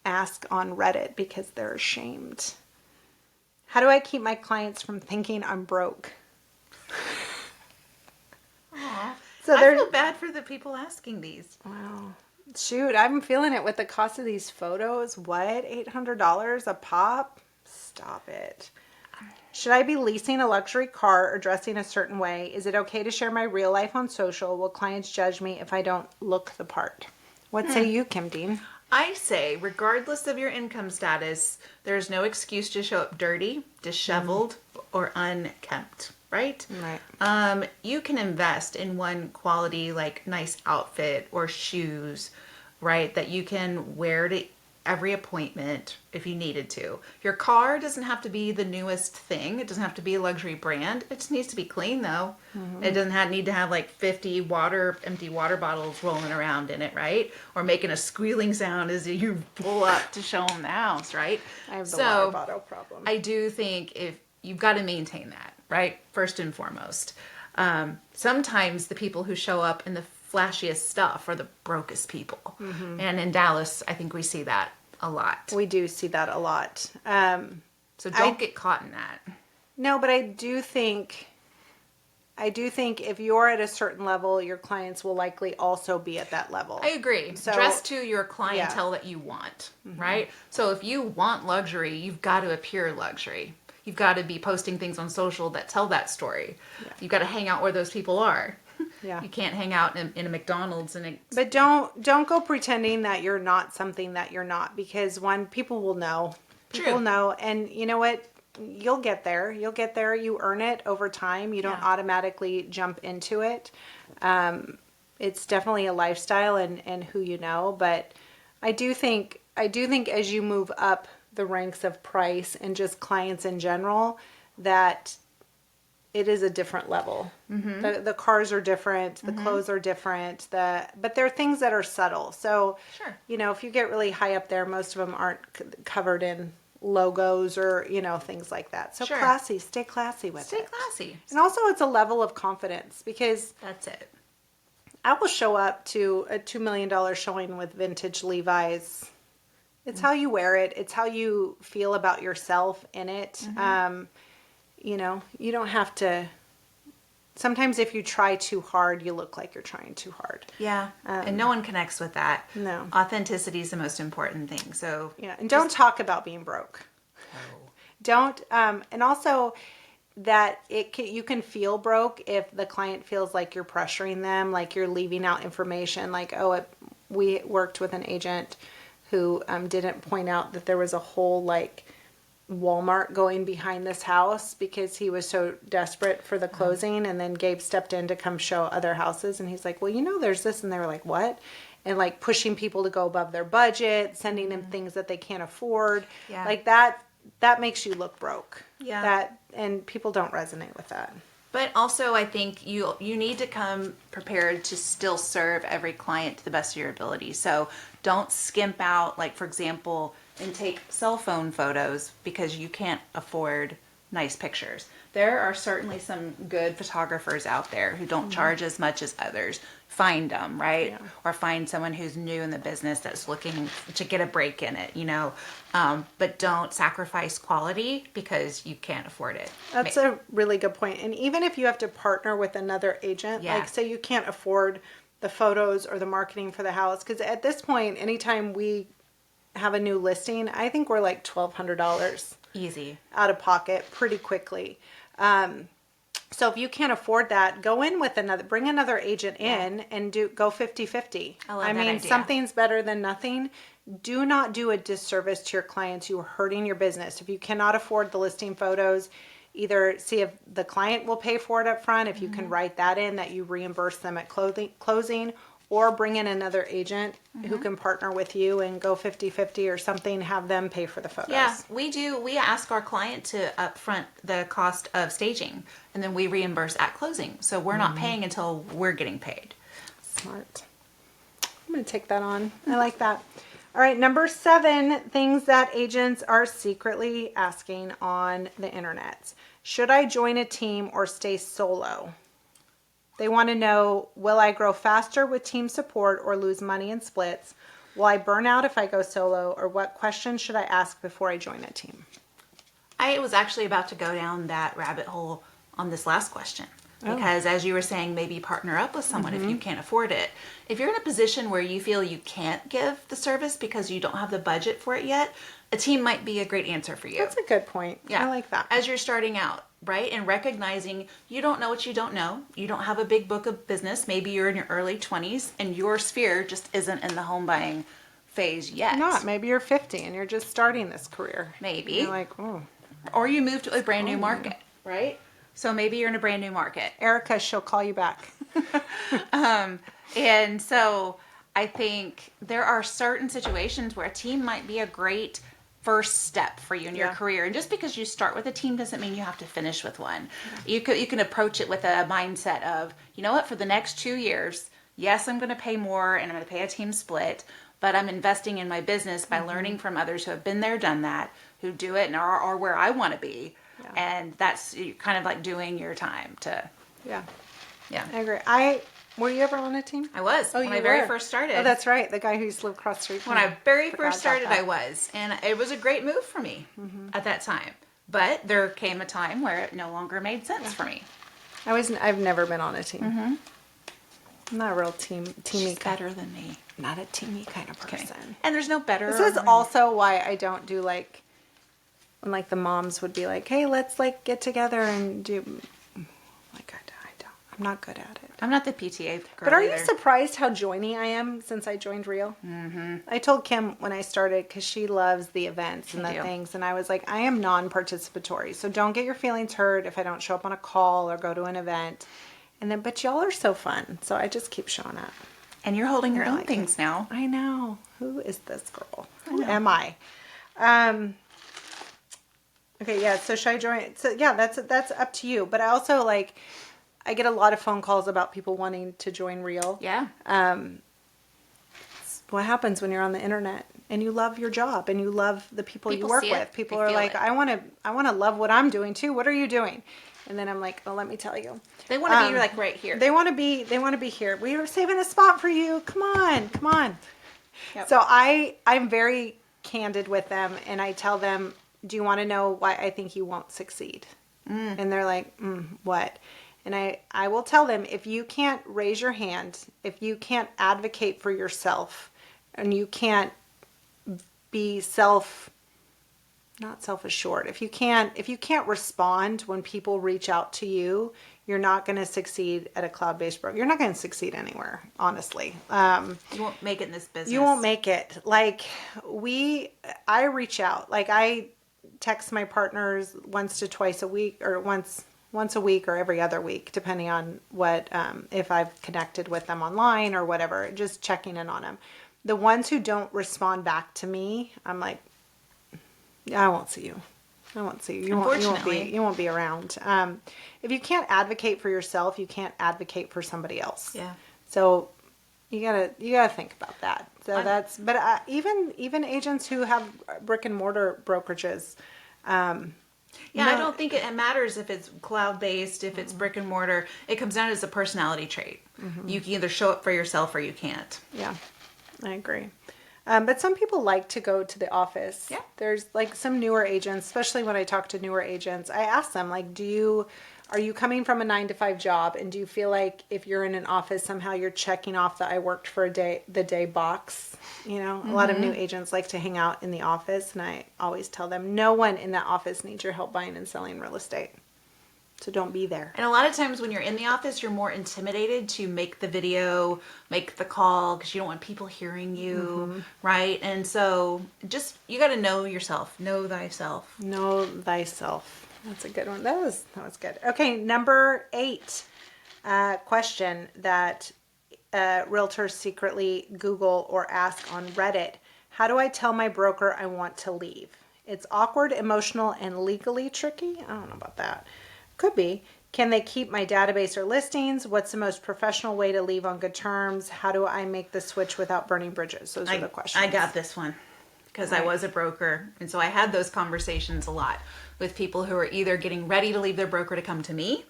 ask on Reddit because they're ashamed. How do I keep my clients from thinking I'm broke?
Aww.
So
I feel bad for the people asking these.
Wow. Shoot, I'm feeling it with the cost of these photos. What? $800 a pop? Stop it. Should I be leasing a luxury car or dressing a certain way? Is it okay to share my real life on social? Will clients judge me if I don't look the part? What say you, Kim Dean?
I say, regardless of your income status, there's no excuse to show up dirty, disheveled, or unkempt, right?
Right.
You can invest in one quality, like nice outfit or shoes, right, that you can wear to every appointment if you needed to. Your car doesn't have to be the newest thing. It doesn't have to be a luxury brand. It just needs to be clean, though. It doesn't need to have like 50 empty water bottles rolling around in it, right? Or making a squealing sound as you pull up to show them the house, right?
I have the water bottle problem.
I do think if you've got to maintain that, right? First and foremost. Sometimes the people who show up in the flashiest stuff are the brokest people. And in Dallas, I think we see that a lot.
We do see that a lot.
So don't get caught in that.
No, but I do think if you're at a certain level, your clients will likely also be at that level.
I agree.
So,
dress to your clientele that you want, right? So if you want luxury, you've got to appear luxury. You've got to be posting things on social that tell that story. Yeah. You've got to hang out where those people are.
Yeah.
You can't hang out in a McDonald's
But don't go pretending that you're not something that you're not, because people will know. People know, and you know what? You'll get there. You earn it over time. You don't automatically jump into it. It's definitely a lifestyle and who you know, but I do think as you move up the ranks of price and just clients in general, that it is a different level. The cars are different, the clothes are different, but there are things that are subtle. So, if you get really high up there, most of them aren't covered in logos or, things like that. So classy, stay classy with it.
Stay classy.
And also it's a level of confidence, because
that's it.
I will show up to a $2 million showing with vintage Levi's. It's how you wear it. It's how you feel about yourself in it. You don't have to. Sometimes if you try too hard, you look like you're trying too hard.
Yeah. And no one connects with that.
No.
Authenticity is the most important thing. So
yeah. And don't talk about being broke.
No.
Don't. And also that you can feel broke if the client feels like you're pressuring them, like you're leaving out information. Like, we worked with an agent who didn't point out that there was a whole Walmart going behind this house because he was so desperate for the closing. And then Gabe stepped in to come show other houses, and he's like, well, there's this. And they were like, what? And pushing people to go above their budget, sending them things that they can't afford.
Yeah.
That makes you look broke.
Yeah.
And people don't resonate with that.
But also, I think you need to come prepared to still serve every client to the best of your ability. So don't skimp out, for example, and take cell phone photos because you can't afford nice pictures. There are certainly some good photographers out there who don't charge as much as others. Find them, right? Yeah. Or find someone who's new in the business that's looking to get a break in it, but don't sacrifice quality because you can't afford it.
That's a really good point. And even if you have to partner with another agent, say you can't afford the photos or the marketing for the house, because at this point, anytime we have a new listing, I think we're $1,200
easy
out of pocket pretty quickly. So if you can't afford that, go in with bring another agent in and go 50-50.
I mean, idea.
Something's better than nothing. Do not do a disservice to your clients. You are hurting your business. If you cannot afford the listing photos, either see if the client will pay for it up front, if you can write that in, that you reimburse them at closing, or bring in another agent who can partner with you and go 50-50 or something, have them pay for the photos.
Yeah, we do. We ask our client to upfront the cost of staging, and then we reimburse at closing. So we're not paying until we're getting paid.
Smart. I'm going to take that on. I like that. All right, number 7, things that agents are secretly asking on the internet. Should I join a team or stay solo? They want to know, will I grow faster with team support or lose money in splits? Will I burn out if I go solo? Or what questions should I ask before I join a team?
I was actually about to go down that rabbit hole on this last question. Because as you were saying, maybe partner up with someone if you can't afford it. If you're in a position where you feel you can't give the service because you don't have the budget for it yet, a team might be a great answer for you.
That's a good point. Yeah. I like that.
As you're starting out, right? And recognizing you don't know what you don't know. You don't have a big book of business. Maybe you're in your early 20s and your sphere just isn't in the home buying phase yet.
Not. Maybe you're 50 and you're just starting this career.
Maybe.
You're like, oh.
Or you move to a brand new market, right? So maybe you're in a brand new market.
Erica, she'll call you back.
And so I think there are certain situations where a team might be a great first step for you in your career. And just because you start with a team doesn't mean you have to finish with one. You can approach it with a mindset of, you know what, for the next 2 years, yes, I'm going to pay more and I'm going to pay a team split, but I'm investing in my business by learning from others who have been there, done that, who do it and are where I want to be. Yeah. And that's kind of like doing your time to.
Yeah.
Yeah.
I agree. Were you ever on a team?
I was. When I very first started.
Oh, that's right. The guy who used to live across the street from
When I very first started, I was. And it was a great move for me at that time. But there came a time where it no longer made sense for me.
I've never been on a team. I'm not a real teamy
She's better than me.
Not a teamy kind of person.
Okay. And there's no better.
This is also why I don't do like, when like the moms would be like, hey, let's like get together and do, like I'm not good at it.
I'm not the PTA girl
But are
either.
you surprised how joiny I am since I joined Real? I told Kim when I started, because she loves the events and the things, and I was like, I am non-participatory, so don't get your feelings hurt if I don't show up on a call or go to an event. And then, but y'all are so fun, so I just keep showing up.
And you're holding your own things now.
I know. Who is this girl? Who am I? Okay, yeah, so should I join? So yeah, that's up to you. But I also like, I get a lot of phone calls about people wanting to join Real.
Yeah.
What happens when you're on the internet and you love your job and you love the people you work with? People are like, I want to love what I'm doing too. What are you doing? And then I'm like, oh, let me tell you.
They want to be like right here.
They want to be here. We are saving a spot for you. Come on.
Yep.
So I'm very candid with them and I tell them, do you want to know why I think you won't succeed? And they're like, what? And I will tell them, if you can't raise your hand, if you can't advocate for yourself, and you can't be not self-assured, if you can't respond when people reach out to you, you're not going to succeed at a cloud-based broker. You're not going to succeed anywhere, honestly.
You won't make it in this business.
You won't make it. Like I reach out, like I text my partners once to twice a week, or once a week or every other week, depending on what, if I've connected with them online or whatever, just checking in on them. The ones who don't respond back to me, I'm like, I won't see you. I won't see you. You won't be around. If you can't advocate for yourself, you can't advocate for somebody else.
Yeah.
So you gotta think about that. So even agents who have brick and mortar brokerages,
yeah, I don't think it matters if it's cloud-based, if it's brick and mortar. It comes down as a personality trait. You can either show up for yourself or you can't.
Yeah, I agree. But some people like to go to the office.
Yeah.
There's like some newer agents, especially when I talk to newer agents, I ask them, like, are you coming from a 9-to-5 job, and do you feel like if you're in an office, somehow you're checking off the I worked for the day box? You know, a lot of new agents like to hang out in the office, and I always tell them, no one in that office needs your help buying and selling real estate. So don't be there.
And a lot of times when you're in the office, you're more intimidated to make the video, make the call, because you don't want people hearing you, right? And so you got to know yourself. Know thyself.
Know thyself. That's a good one. That was good. Okay, number 8 question that realtors secretly Google or ask on Reddit. How do I tell my broker I want to leave? It's awkward, emotional, and legally tricky. I don't know about that. Could be. Can they keep my database or listings? What's the most professional way to leave on good terms? How do I make the switch without burning bridges? Those are the questions.
I got this one because I was a broker. And so I had those conversations a lot with people who are either getting ready to leave their broker to come to me,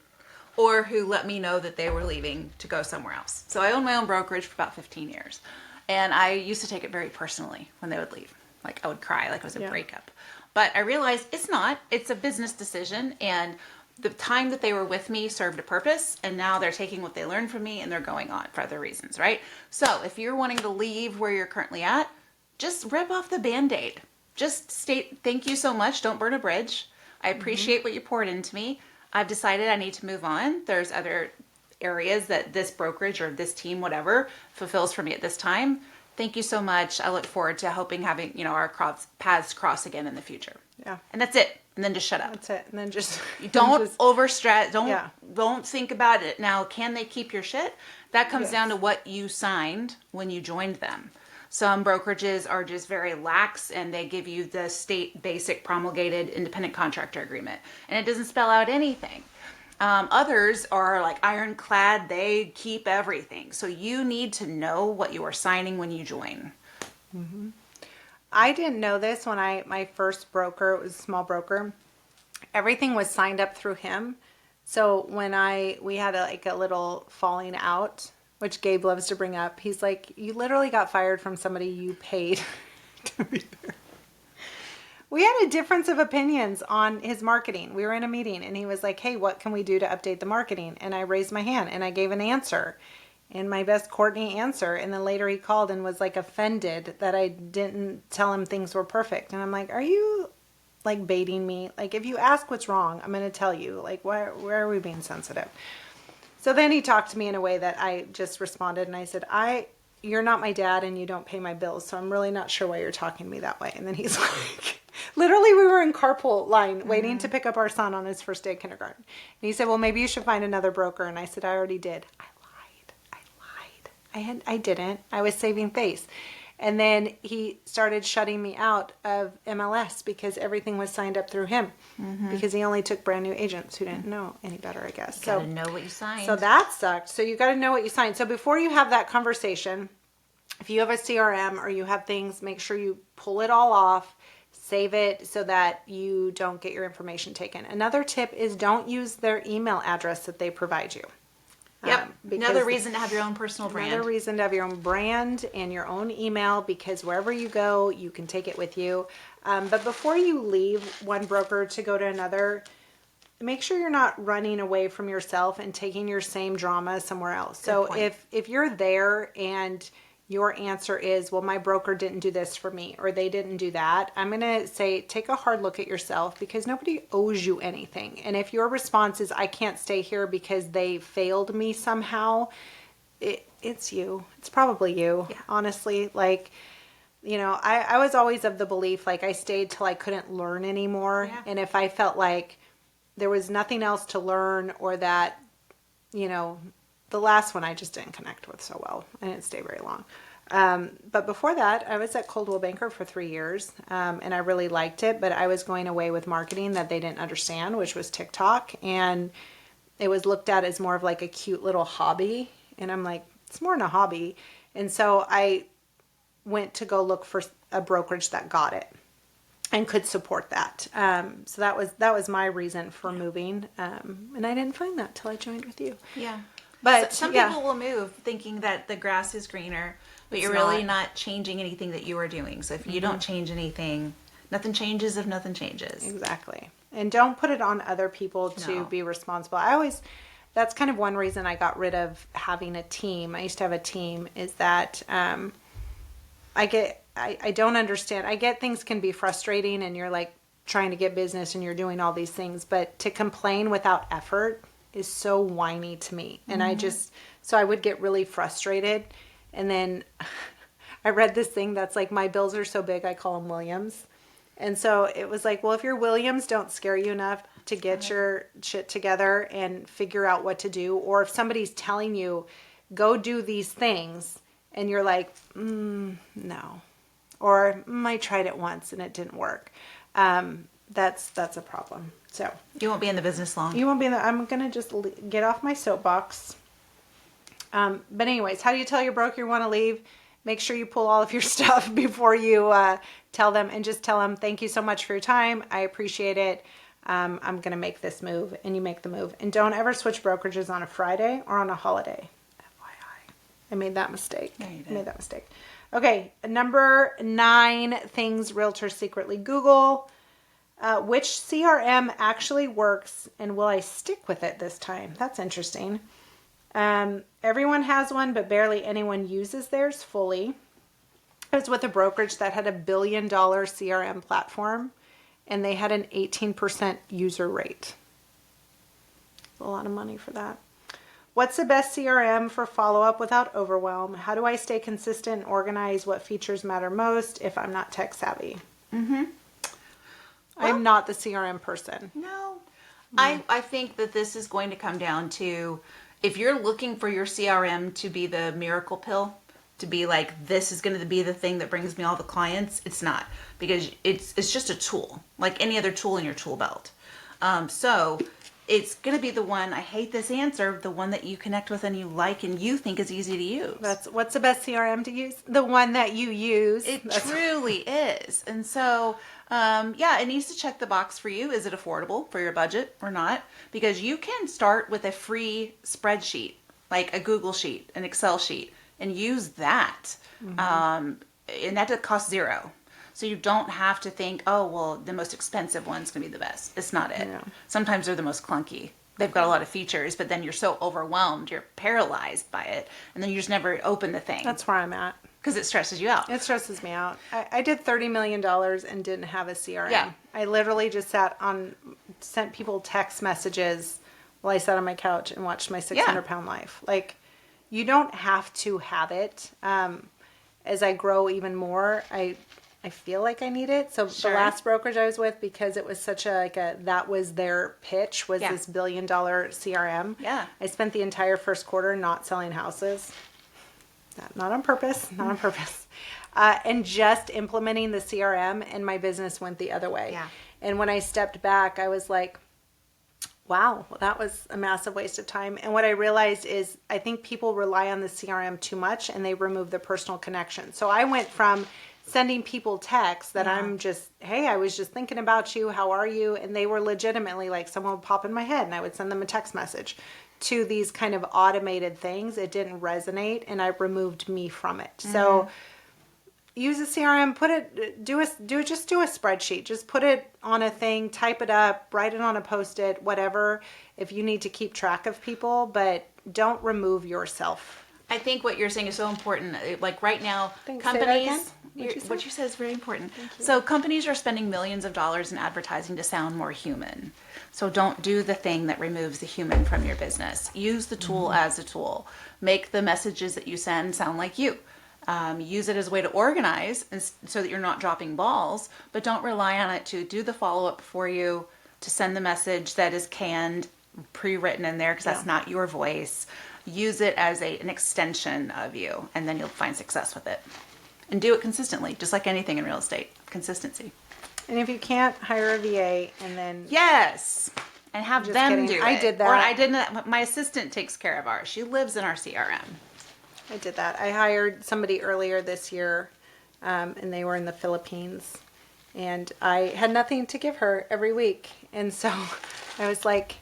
or who let me know that they were leaving to go somewhere else. So I owned my own brokerage for about 15 years. And I used to take it very personally when they would leave. Like I would cry like it was a breakup. But I realized it's not. It's a business decision. And the time that they were with me served a purpose, and now they're taking what they learned from me and they're going on for other reasons, right? So if you're wanting to leave where you're currently at, just rip off the Band-Aid. Just state, thank you so much. Don't burn a bridge. I appreciate what you poured into me. I've decided I need to move on. There's other areas that this brokerage or this team, whatever, fulfills for me at this time. Thank you so much. I look forward to having, our paths cross again in the future.
Yeah.
And that's it. And then just shut up.
That's it. And then just
don't
just,
overstress.
Yeah.
Don't think about it. Now, can they keep your shit? That comes
Yes.
down to what you signed when you joined them. Some brokerages are just very lax and they give you the state basic promulgated independent contractor agreement. And it doesn't spell out anything. Others are like ironclad. They keep everything. So you need to know what you are signing when you join.
Mm-hmm. I didn't know this when my first broker, it was a small broker. Everything was signed up through him. So when we had a little falling out, which Gabe loves to bring up, he's like, you literally got fired from somebody you paid to be there. We had a difference of opinions on his marketing. We were in a meeting and he was like, hey, what can we do to update the marketing? And I raised my hand and I gave an answer. And my best Courtney answer. And then later he called and was like offended that I didn't tell him things were perfect. And I'm like, are you like baiting me? Like, if you ask what's wrong, I'm going to tell you. Like, where are we being sensitive? So then he talked to me in a way that I just responded and I said, you're not my dad and you don't pay my bills. So I'm really not sure why you're talking to me that way. And then he's like, literally we were in carpool line waiting to pick up our son on his first day of kindergarten. And he said, well, maybe you should find another broker. And I said, I already did. I didn't. I was saving face. And then he started shutting me out of MLS because everything was signed up through him. Because he only took brand new agents who didn't know any better, I guess.
You gotta know what you signed.
So that sucked. So you got to know what you signed. So before you have that conversation, if you have a CRM or you have things, make sure you pull it all off, save it so that you don't get your information taken. Another tip is don't use their email address that they provide you.
Yep. Another reason to have your own personal brand.
Another reason to have your own brand and your own email, because wherever you go, you can take it with you. But before you leave one broker to go to another, make sure you're not running away from yourself and taking your same drama somewhere else. So if you're there and your answer is, well, my broker didn't do this for me or they didn't do that, I'm going to say take a hard look at yourself because nobody owes you anything. And if your response is, I can't stay here because they failed me somehow, it's you. It's probably you, honestly. Like, I was always of the belief, like I stayed till I couldn't learn anymore. Yeah. And if I felt like there was nothing else to learn or that, the last one I just didn't connect with so well. I didn't stay very long. But before that, I was at Coldwell Banker for 3 years, and I really liked it, but I was going away with marketing that they didn't understand, which was TikTok, and it was looked at as more of like a cute little hobby, and I'm like, it's more than a hobby. And so I went to go look for a brokerage that got it and could support that. So that was my reason for moving, and I didn't find that till I joined with you.
Yeah.
But
some people will move thinking that the grass is greener, but you're really not changing anything that you are doing. So if you don't change anything, nothing changes if nothing changes.
Exactly. And don't put it on other people to be responsible. That's kind of one reason I got rid of having a team. I used to have a team, is that I don't understand. I get things can be frustrating and you're like trying to get business and you're doing all these things, but to complain without effort is so whiny to me. And so I would get really frustrated. And then I read this thing that's like, my bills are so big, I call them Williams. And so it was like, well, if your Williams don't scare you enough to get your shit together and figure out what to do, or if somebody's telling you, go do these things, and you're like, no. Or I tried it once and it didn't work. That's a problem. So
you won't be in the business long.
You won't be in the. I'm gonna just get off my soapbox. But anyways, how do you tell your broker you want to leave? Make sure you pull all of your stuff before you tell them, and just tell them, thank you so much for your time. I appreciate it. I'm gonna make this move, and you make the move. And don't ever switch brokerages on a Friday or on a holiday. FYI, I made that mistake.
Yeah, you did.
I made that mistake. Okay, number 9 things realtors secretly Google. Which CRM actually works, and will I stick with it this time? That's interesting. Everyone has one, but barely anyone uses theirs fully. I was with a brokerage that had $1 billion CRM platform, and they had an 18% user rate. That's a lot of money for that. What's the best CRM for follow-up without overwhelm? How do I stay consistent and organize? What features matter most if I'm not tech savvy?
Mm-hmm.
I'm not the CRM person.
No. I think that this is going to come down to, if you're looking for your CRM to be the miracle pill, to be like, this is going to be the thing that brings me all the clients, it's not. Because it's just a tool, like any other tool in your tool belt. So it's going to be the one, I hate this answer, the one that you connect with and you like and you think is easy to use.
What's the best CRM to use? The one that you use.
It truly is. And so, it needs to check the box for you. Is it affordable for your budget or not? Because you can start with a free spreadsheet, like a Google sheet, an Excel sheet, and use that. And that costs $0. So you don't have to think, oh, well, the most expensive one's going to be the best. It's not it.
No.
Sometimes they're the most clunky. They've got a lot of features, but then you're so overwhelmed, you're paralyzed by it, and then you just never open the thing.
That's where I'm at.
Because it stresses you out.
It stresses me out. I did $30 million and didn't have a CRM.
Yeah.
I literally just sent people text messages while I sat on my couch and watched my 600-pound life. Like, you don't have to have it. As I grow even more, I feel like I need it. So
Sure.
the last brokerage I was with, because it was such that was their pitch, was this $1 billion CRM.
Yeah.
I spent the entire first quarter not selling houses. Not on purpose, and just implementing the CRM, and my business went the other way.
Yeah.
And when I stepped back, I was like, wow, that was a massive waste of time. And what I realized is I think people rely on the CRM too much and they remove the personal connection. So I went from sending people texts that I'm just, hey, I was just thinking about you. How are you? And they were legitimately like, someone would pop in my head and I would send them a text message, to these kind of automated things. It didn't resonate and I removed me from it. So use a CRM, just do a spreadsheet. Just put it on a thing, type it up, write it on a Post-it, whatever, if you need to keep track of people, but don't remove yourself.
I think what you're saying is so important. Like right now, companies, what you said is very important. So companies are spending millions of dollars in advertising to sound more human. So don't do the thing that removes the human from your business. Use the tool as a tool. Make the messages that you send sound like you. Use it as a way to organize so that you're not dropping balls, but don't rely on it to do the follow-up for you, to send the message that is canned, pre-written in there, because that's not your voice. Use it as an extension of you, and then you'll find success with it. And do it consistently, just like anything in real estate. Consistency.
And if you can't, hire a VA and then...
Yes! And have them do it.
I did that.
Or I didn't. My assistant takes care of ours. She lives in our CRM.
I did that. I hired somebody earlier this year, and they were in the Philippines. And I had nothing to give her every week. And so I was like,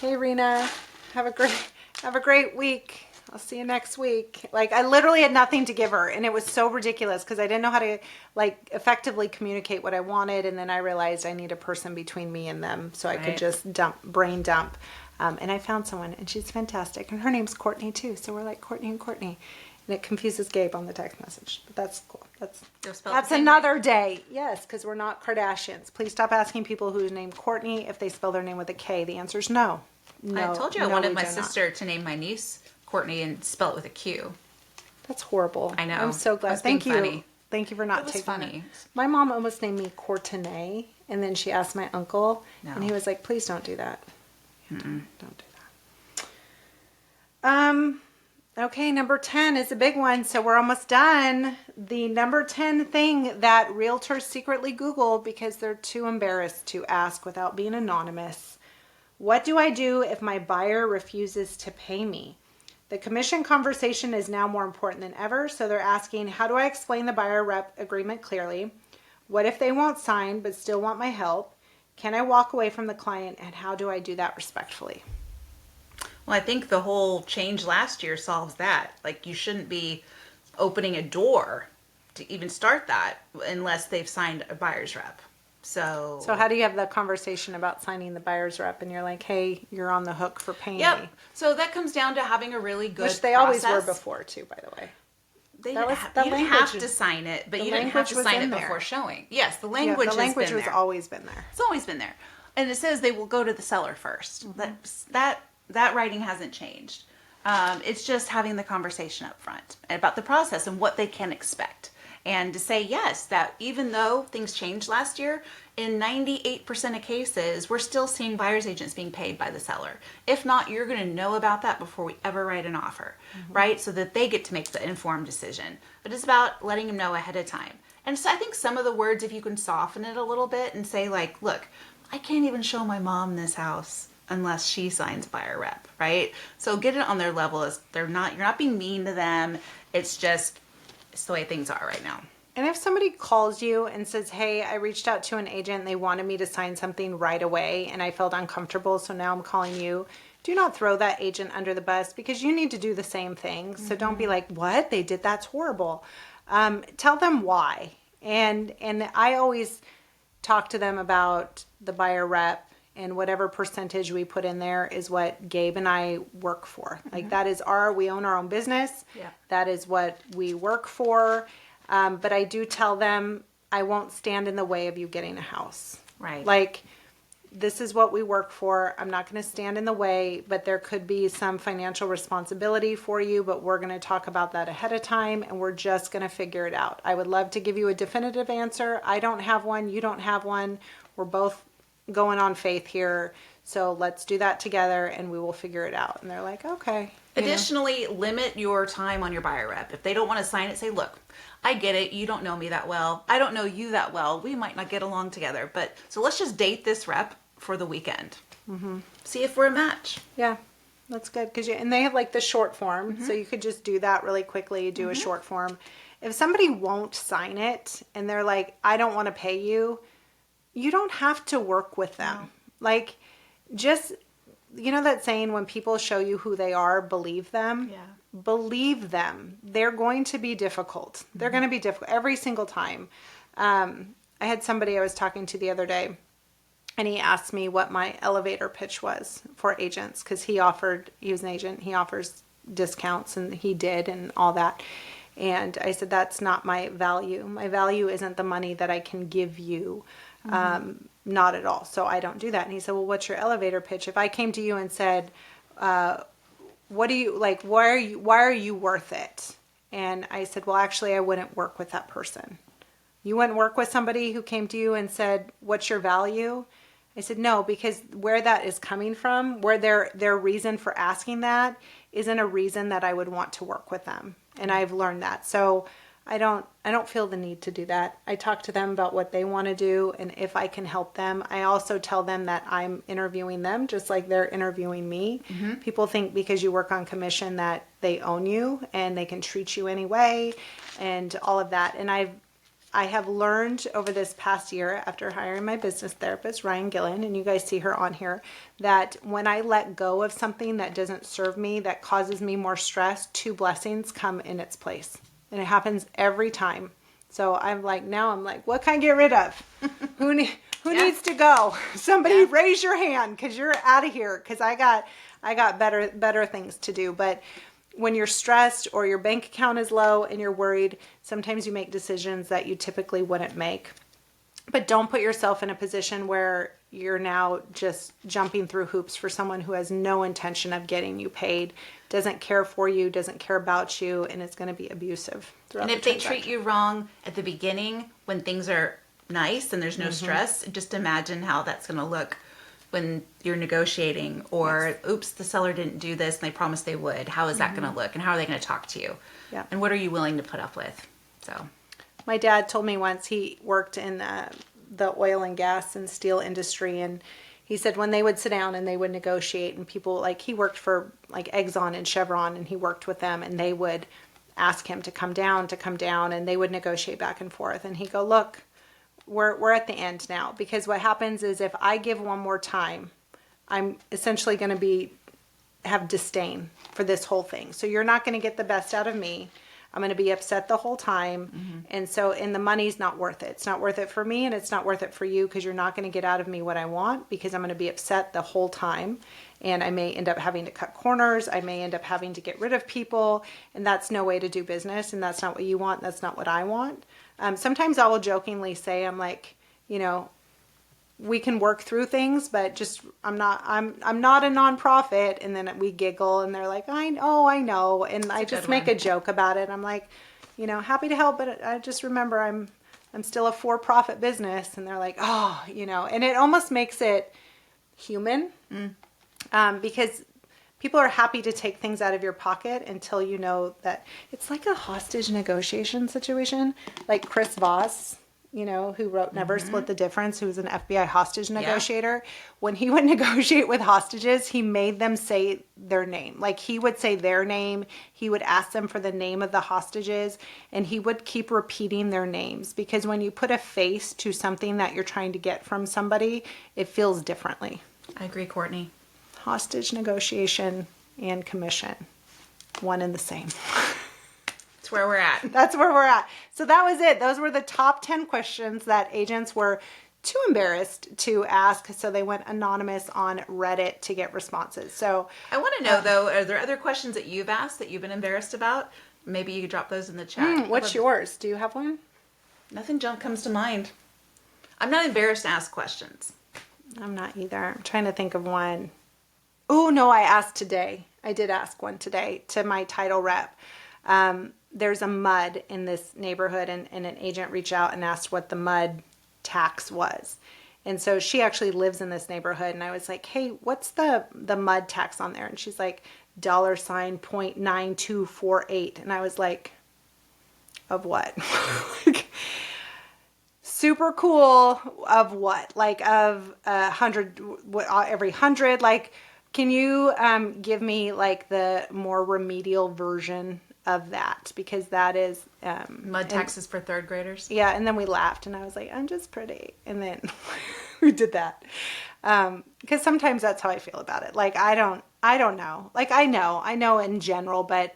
hey, Rena, have a great week. I'll see you next week. Like, I literally had nothing to give her. And it was so ridiculous because I didn't know how to, like, effectively communicate what I wanted. And then I realized I need a person between me and them so I could just brain dump. And I found someone, and she's fantastic. And her name's Courtney, too. So we're like Courtney and Courtney. And it confuses Gabe on the text message. But that's cool. That's another day. Yes, because we're not Kardashians. Please stop asking people who's named Courtney if they spell their name with a K. The answer is no. No.
I told you I wanted my sister to name my niece Courtney and spell it with a Q.
That's horrible.
I know.
I'm so glad. Thank you.
Funny.
Thank you for not
It was
taking
funny.
it. My mom almost named me Courtney, and then she asked my uncle, and he was like, please don't do that. Don't do that. Okay, number 10 is a big one, so we're almost done. The number 10 thing that realtors secretly Google because they're too embarrassed to ask without being anonymous. What do I do if my buyer refuses to pay me? The commission conversation is now more important than ever, so they're asking, how do I explain the buyer rep agreement clearly? What if they won't sign but still want my help? Can I walk away from the client, and how do I do that respectfully?
Well, I think the whole change last year solves that. Like, you shouldn't be opening a door to even start that unless they've signed a buyer's rep. So
how do you have the conversation about signing the buyer's rep, and you're like, hey, you're on the hook for paying me?
So that comes down to having a really good
Which they always were before, too, by the way.
You didn't have to sign it, but you didn't have to sign it before showing. Yes, the language
has always been there.
It's always been there. And it says they will go to the seller first. That that writing hasn't changed. It's just having the conversation up front about the process and what they can expect. And to say, yes, that even though things changed last year, in 98% of cases, we're still seeing buyer's agents being paid by the seller. If not, you're going to know about that before we ever write an offer, right? So that they get to make the informed decision. But it's about letting them know ahead of time. And so I think some of the words, if you can soften it a little bit and say, like, look, I can't even show my mom this house unless she signs buyer rep, right? So get it on their level as you're not being mean to them. It's just, it's the way things are right now.
And if somebody calls you and says, hey, I reached out to an agent, they wanted me to sign something right away and I felt uncomfortable, so now I'm calling you, do not throw that agent under the bus, because you need to do the same thing. So don't be like, what? They did? That's horrible. Tell them why. And I always talk to them about the buyer rep, and whatever percentage we put in there is what Gabe and I work for. Like that is we own our own business.
Yeah.
That is what we work for. But I do tell them, I won't stand in the way of you getting a house.
Right.
Like, this is what we work for. I'm not going to stand in the way, but there could be some financial responsibility for you, but we're going to talk about that ahead of time, and we're just going to figure it out. I would love to give you a definitive answer. I don't have one. You don't have one. We're both going on faith here. So let's do that together and we will figure it out. And they're like, okay.
Additionally, limit your time on your buyer rep. If they don't want to sign it, say, look, I get it. You don't know me that well. I don't know you that well. We might not get along together. But so let's just date this rep for the weekend. See if we're a match.
Yeah, that's good. And they have like the short form. So you could just do that really quickly, do a short form. If somebody won't sign it and they're like, I don't want to pay you, you don't have to work with them. No. Like, just, you know that saying, when people show you who they are, believe them?
Yeah.
Believe them. They're going to be difficult. They're going to be difficult every single time. I had somebody I was talking to the other day, and he asked me what my elevator pitch was for agents, because he was an agent, he offers discounts, and he did, and all that. And I said, that's not my value. My value isn't the money that I can give you. Not at all. So I don't do that. And he said, well, what's your elevator pitch? If I came to you and said, what do you like? Why are you worth it? And I said, well, actually, I wouldn't work with that person. You wouldn't work with somebody who came to you and said, what's your value? I said, no, because where that is coming from, where their reason for asking that isn't a reason that I would want to work with them. And I've learned that. So I don't feel the need to do that. I talk to them about what they want to do, and if I can help them. I also tell them that I'm interviewing them just like they're interviewing me. People think because you work on commission that they own you and they can treat you anyway and all of that. And I have learned over this past year, after hiring my business therapist, Ryan Gillen, and you guys see her on here, that when I let go of something that doesn't serve me, that causes me more stress, 2 blessings come in its place. And it happens every time. So I'm like, what can I get rid of? Who needs to go? Somebody raise your hand, because you're out of here, because I got better things to do. But when you're stressed or your bank account is low and you're worried, sometimes you make decisions that you typically wouldn't make. But don't put yourself in a position where you're now just jumping through hoops for someone who has no intention of getting you paid, doesn't care for you, doesn't care about you, and it's going to be abusive throughout the transaction.
And if they treat you wrong at the beginning, when things are nice and there's no stress, just imagine how that's going to look when you're negotiating, or oops, the seller didn't do this and they promised they would. How is that going to look, and how are they going to talk to you?
Yeah.
And what are you willing to put up with? So
my dad told me once, he worked in the oil and gas and steel industry, and he said when they would sit down and they would negotiate, and people, like, he worked for like Exxon and Chevron, and he worked with them, and they would ask him to come down, and they would negotiate back and forth, and he'd go, look, we're at the end now, because what happens is if I give one more time, I'm essentially going to have disdain for this whole thing. So you're not going to get the best out of me. I'm going to be upset the whole time. And the money's not worth it. It's not worth it for me, and it's not worth it for you, because you're not going to get out of me what I want, because I'm going to be upset the whole time. And I may end up having to cut corners. I may end up having to get rid of people. And that's no way to do business. And that's not what you want. That's not what I want. Sometimes I will jokingly say, I'm like, we can work through things, but just I'm not a nonprofit. And then we giggle and they're like, I know. And I just make a joke about it. I'm like, happy to help, but I just remember I'm still a for-profit business. And they're like, and it almost makes it human, because people are happy to take things out of your pocket until you know that it's like a hostage negotiation situation. Like Chris Voss, who wrote Never Split the Difference, who was an FBI hostage negotiator. Yeah. When he would negotiate with hostages, he made them say their name. Like he would say their name. He would ask them for the name of the hostages, and he would keep repeating their names, because when you put a face to something that you're trying to get from somebody, it feels differently.
I agree, Courtney.
Hostage negotiation and commission, one and the same.
That's where we're at.
That's where we're at. So that was it. Those were the top 10 questions that agents were too embarrassed to ask, so they went anonymous on Reddit to get responses. So
I want to know, though, are there other questions that you've asked that you've been embarrassed about? Maybe you could drop those in the chat.
What's yours? Do you have one?
Nothing comes to mind. I'm not embarrassed to ask questions.
I'm not either. I'm trying to think of one. Oh, no, I asked today. I did ask one today to my title rep. There's a mud in this neighborhood, and an agent reached out and asked what the mud tax was. And so she actually lives in this neighborhood, and I was like, hey, what's the mud tax on there? And she's like, $.9248. And I was like, of what? Like, super cool. Of what? Like of 100, every 100? Like, can you give me like the more remedial version of that? Because that is
mud taxes for third graders.
Yeah, and then we laughed, and I was like, I'm just pretty, and then we did that, because sometimes that's how I feel about it. Like I don't know. Like I know in general, but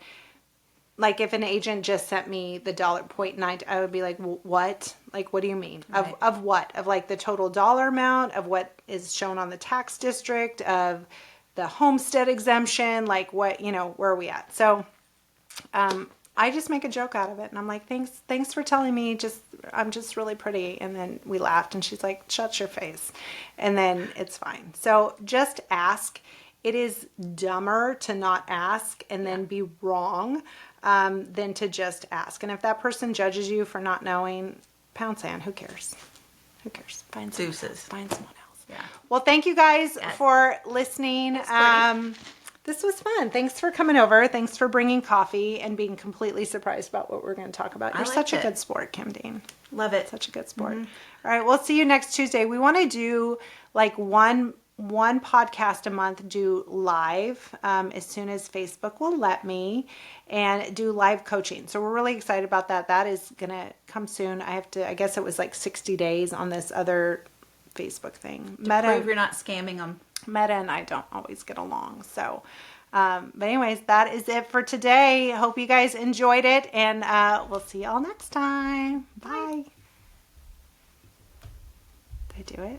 like if an agent just sent me the $.9, I would be like, what? Like what do you mean?
Right.
Of what? Of like the total dollar amount of what is shown on the tax district, of the homestead exemption, like what, where are we at? So I just make a joke out of it, and I'm like, thanks for telling me, I'm just really pretty. And then we laughed, and she's like, shut your face. And then it's fine. So just ask. It is dumber to not ask and then be wrong than to just ask. And if that person judges you for not knowing, pound sand, who cares? Who cares? Find someone else. Find someone else.
Yeah.
Well, thank you guys for listening. This was fun. Thanks for coming over. Thanks for bringing coffee and being completely surprised about what we're going to talk about. You're such a good sport, Kim Dean.
Love it.
Such a good sport. Mm-hmm. All right. We'll see you next Tuesday. We want to do like one podcast a month, do live as soon as Facebook will let me, and do live coaching. So we're really excited about that. That is going to come soon. I guess it was like 60 days on this other Facebook thing.
To prove you're not scamming them.
Meta and I don't always get along. So, but anyways, that is it for today. Hope you guys enjoyed it, and we'll see y'all next time. Bye. Did I do it?